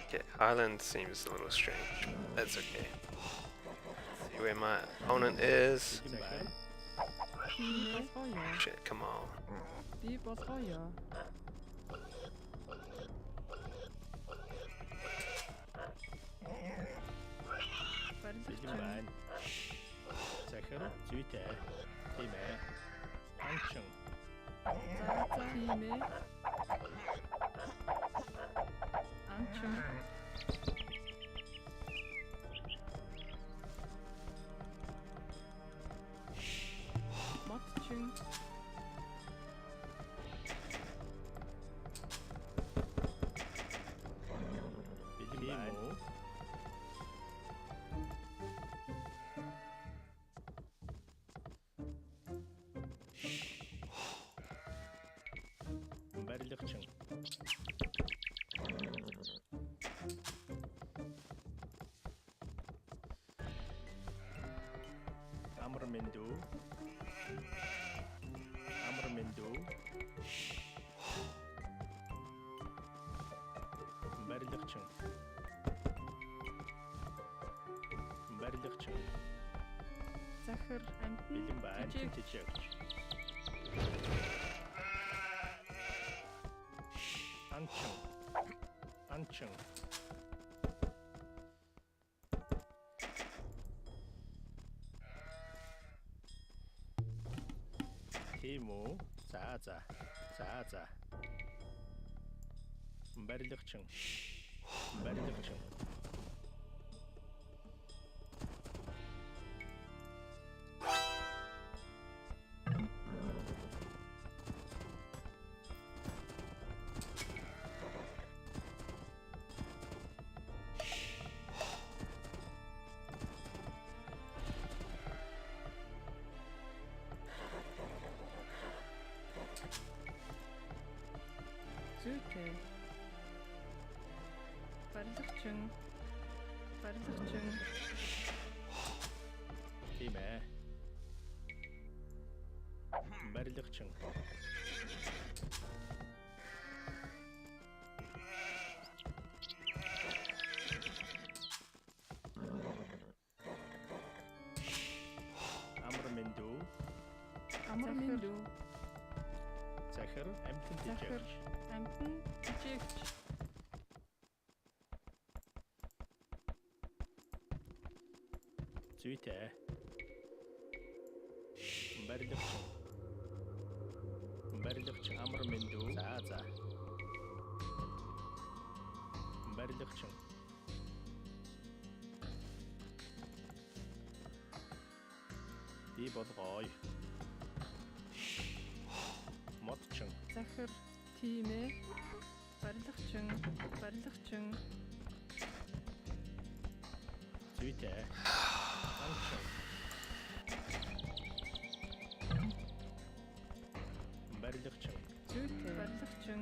Speaker 1: Okay, Highland seems a little strange, but that's okay. See where my opponent is. Shit, come on.
Speaker 9: Bilimban. Zecher. Züte. Time. Anchung. Time. Anchung. Motchung. Bilimban. Berlichtung. Amramendu. Amramendu. Berlichtung. Berlichtung.
Speaker 10: Zecher and
Speaker 9: Bilimban. The Judge. Anchung. Anchung. Timo. Zaza. Zaza. Berlichtung. Berlichtung.
Speaker 10: Züte. Berlichtung. Berlichtung.
Speaker 9: Time. Berlichtung. Amramendu.
Speaker 10: Amramendu.
Speaker 9: Zecher. Empton the
Speaker 10: Zecher.
Speaker 9: Judge.
Speaker 10: Empton the Judge.
Speaker 9: Züte. Berlichtung. Berlichtung. Amramendu. Zaza. Berlichtung. Die Bodroi. Motchung.
Speaker 10: Zecher. Time. Berlichtung. Berlichtung.
Speaker 9: Züte. Dankeschön. Барилгачин.
Speaker 10: Зүйтэй. Барилгачин.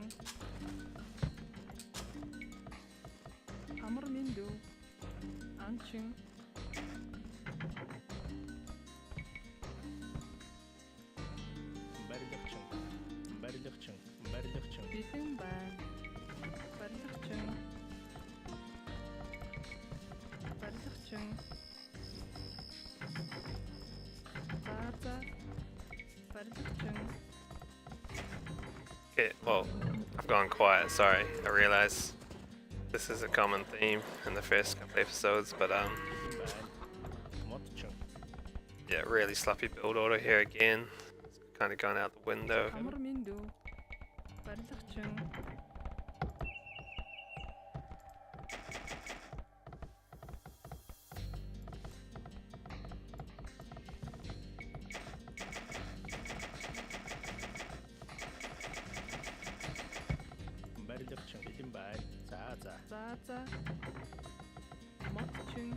Speaker 10: Амар миндүү. Анчин.
Speaker 9: Барилгачин. Барилгачин. Барилгачин.
Speaker 10: Бэлэн байна. Барилгачин. Барилгачин. За. Барилгачин.
Speaker 1: Okay, well, I've gone quiet, sorry. I realize this is a common theme in the first couple episodes, but
Speaker 9: Bad. Motchen.
Speaker 1: yeah, really sloppy build order here again. It's kind of gone out the window.
Speaker 10: Амар миндүү. Барилгачин.
Speaker 9: Барилгачин. Бэлэн байна.
Speaker 10: За. Мотчин.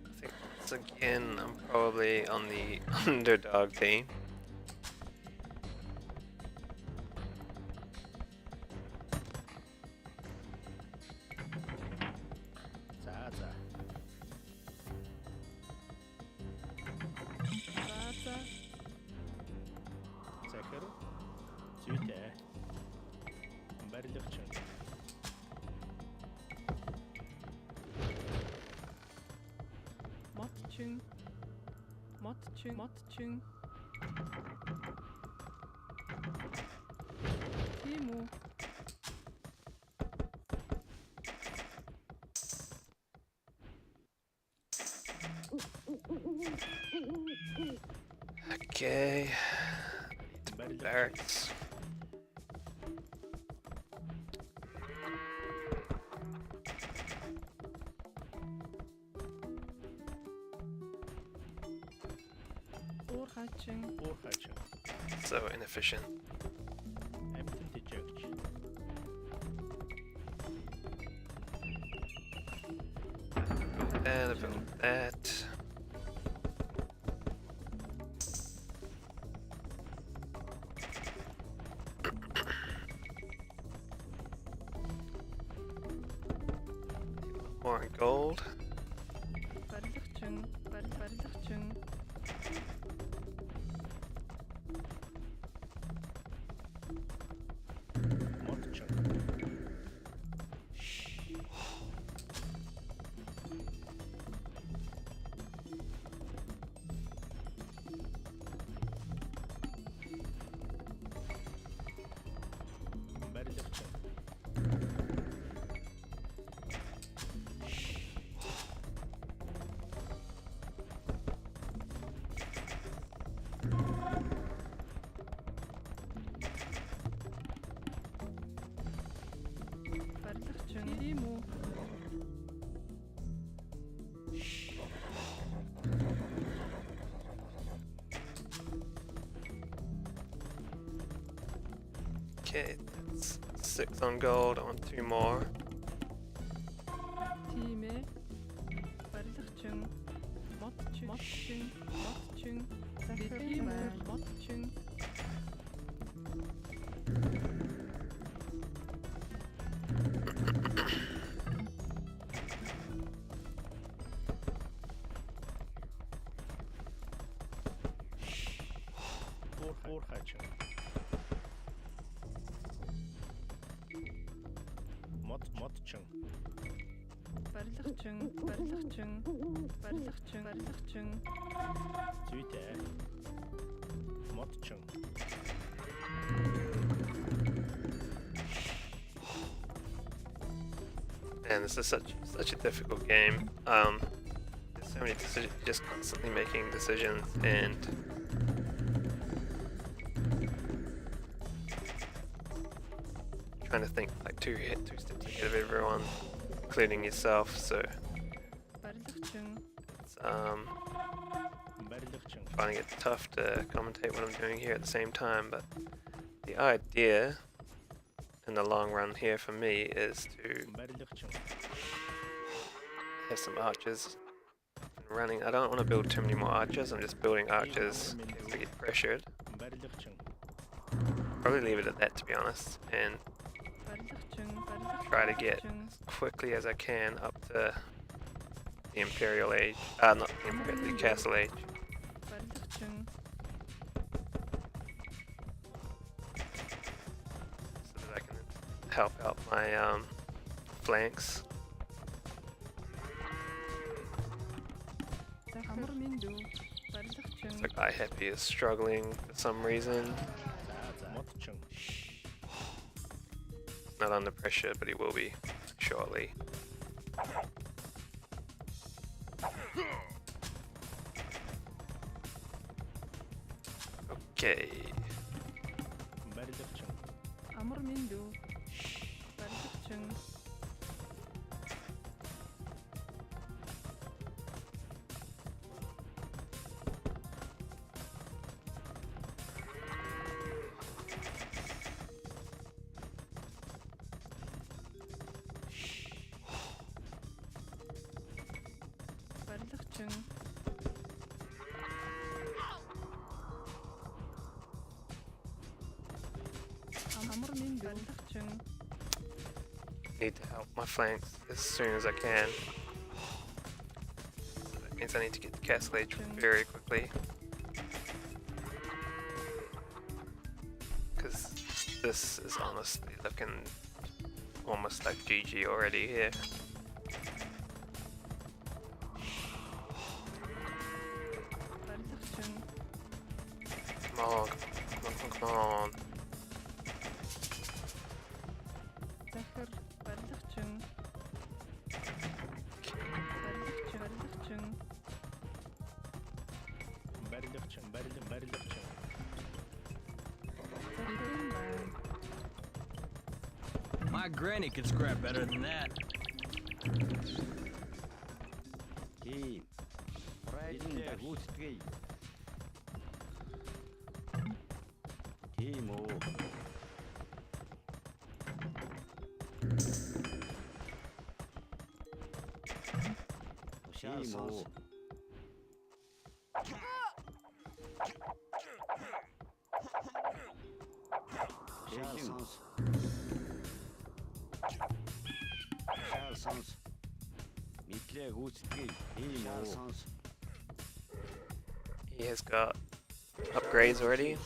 Speaker 1: I think once again, I'm probably on the underdog team.
Speaker 10: За.
Speaker 9: Захар. Зүйте. Барилгачин.
Speaker 10: Мотчин. Тийм үү?
Speaker 1: Okay. Barracks.
Speaker 10: Уурхачин.
Speaker 9: Уурхачин.
Speaker 1: So inefficient.
Speaker 9: Амьтан тэжээгч.
Speaker 1: And about that. More gold.
Speaker 10: Барилгачин. Барилгачин.
Speaker 9: Motchen. Барилгачин.
Speaker 10: Барилгачин. Тийм үү?
Speaker 1: Okay, that's 6 on gold. I want 2 more.
Speaker 10: Тийм ээ. Барилгачин. Мотчин. Тийм үү? Мотчин.
Speaker 9: Уурхачин. Motchen.
Speaker 10: Барилгачин.
Speaker 9: Зүйте. Motchen.
Speaker 1: Man, this is such a difficult game. There's so many decisions, just constantly making decisions, and trying to think like two steps ahead of everyone, including yourself. So
Speaker 10: Барилгачин.
Speaker 1: it's finding it tough to commentate what I'm doing here at the same time. But the idea in the long run here for me is to have some archers running. I don't want to build too many more archers. I'm just building archers as I get pressured. Probably leave it at that, to be honest, and try to get as quickly as I can up to the Imperial Age. Not the Imperial, the Castle Age. So that I can help out my flanks. Looks like iHappy is struggling for some reason. Not under pressure, but he will be shortly. Okay. Need to help my flanks as soon as I can. So that means I need to get the Castle Age very quickly. Because this is honestly looking almost like GG already here. Come on, come on, come on.
Speaker 11: My granny can scrap better than that. Team, riding the good street. Timo. Timo.
Speaker 1: He has got upgrades already.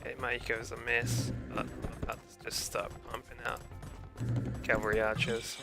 Speaker 1: Okay, my eco's a mess, but I'm about to just start pumping out cavalry archers.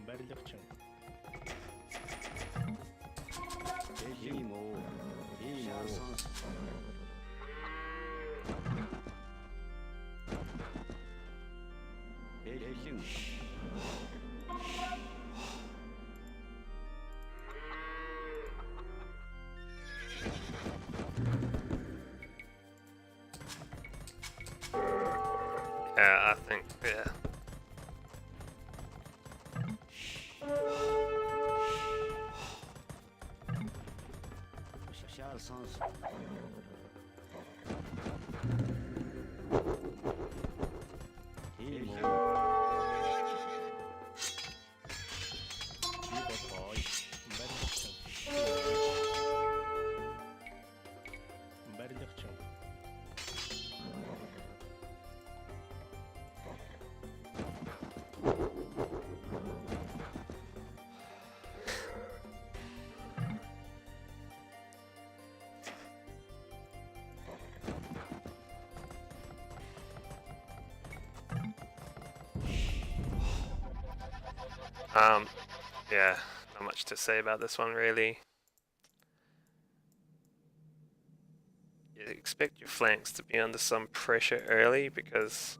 Speaker 9: Барлыкчын.
Speaker 1: Yeah, I think, yeah. Yeah, not much to say about this one really. You expect your flanks to be under some pressure early because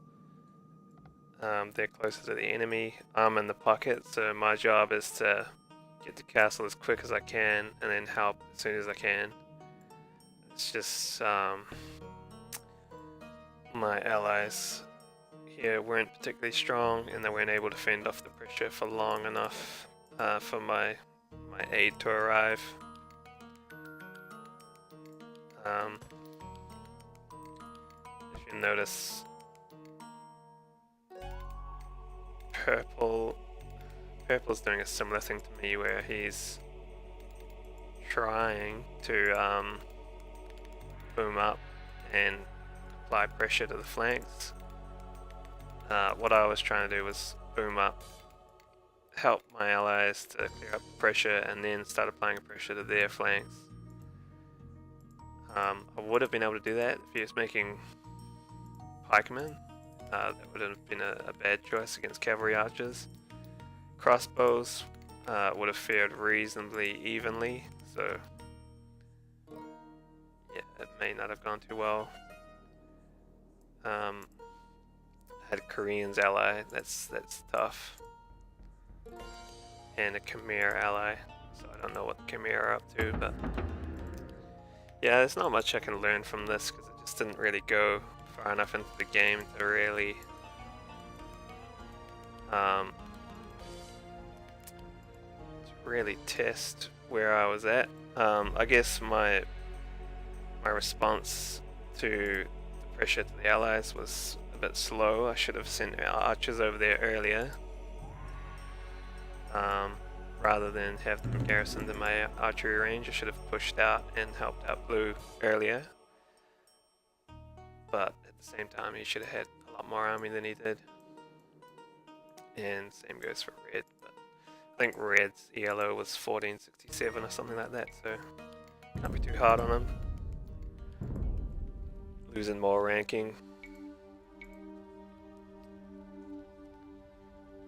Speaker 1: they're closer to the enemy. I'm in the pocket, so my job is to get the castle as quick as I can and then help as soon as I can. It's just my allies here weren't particularly strong and they weren't able to fend off the pressure for long enough for my aid to arrive. If you notice, Purple's doing a similar thing to me where he's trying to boom up and apply pressure to the flanks. What I was trying to do was boom up, help my allies to clear up pressure, and then start applying pressure to their flanks. I would have been able to do that if he was making pikemen. That would have been a bad choice against cavalry archers. Crossbows would have fared reasonably evenly, so yeah, it may not have gone too well. I had a Korean's ally, that's tough, and a Khmer ally, so I don't know what the Khmer are up to, but yeah, there's not much I can learn from this because it just didn't really go far enough into the game to really test where I was at. I guess my response to the pressure to the allies was a bit slow. I should have sent archers over there earlier rather than have them garrisoned in my archery range. I should have pushed out and helped out blue earlier, but at the same time he should have had a lot more army than he did, and same goes for red. But I think red's ELO was 1467 or something like that, so can't be too hard on him. Losing more ranking.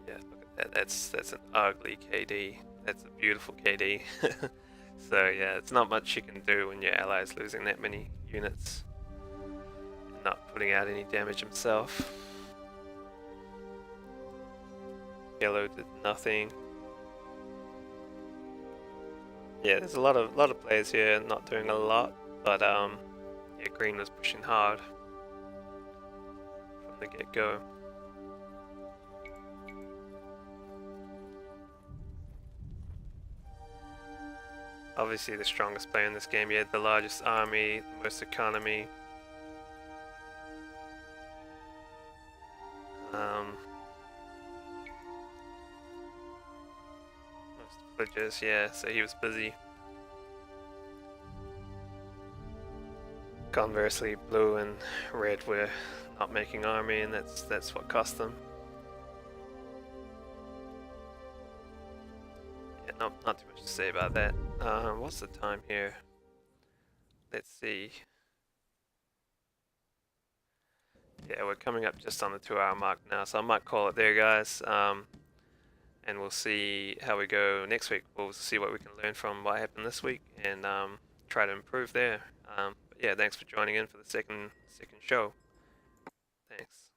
Speaker 1: Yeah, look at that. That's an ugly KD. That's a beautiful KD. So yeah, it's not much you can do when your ally's losing that many units and not putting out any damage himself. Yellow did nothing. Yeah, there's a lot of players here not doing a lot, but yeah, green was pushing hard from the get-go. Obviously the strongest player in this game. He had the largest army, the most economy. Most villagers, yeah, so he was busy. Conversely, blue and red were not making army, and that's what cost them. Yeah, not too much to say about that. What's the time here? Let's see. Yeah, we're coming up just on the 2-hour mark now, so I might call it there, guys. And we'll see how we go next week. We'll see what we can learn from what happened this week and try to improve there. But yeah, thanks for joining in for the second show. Thanks.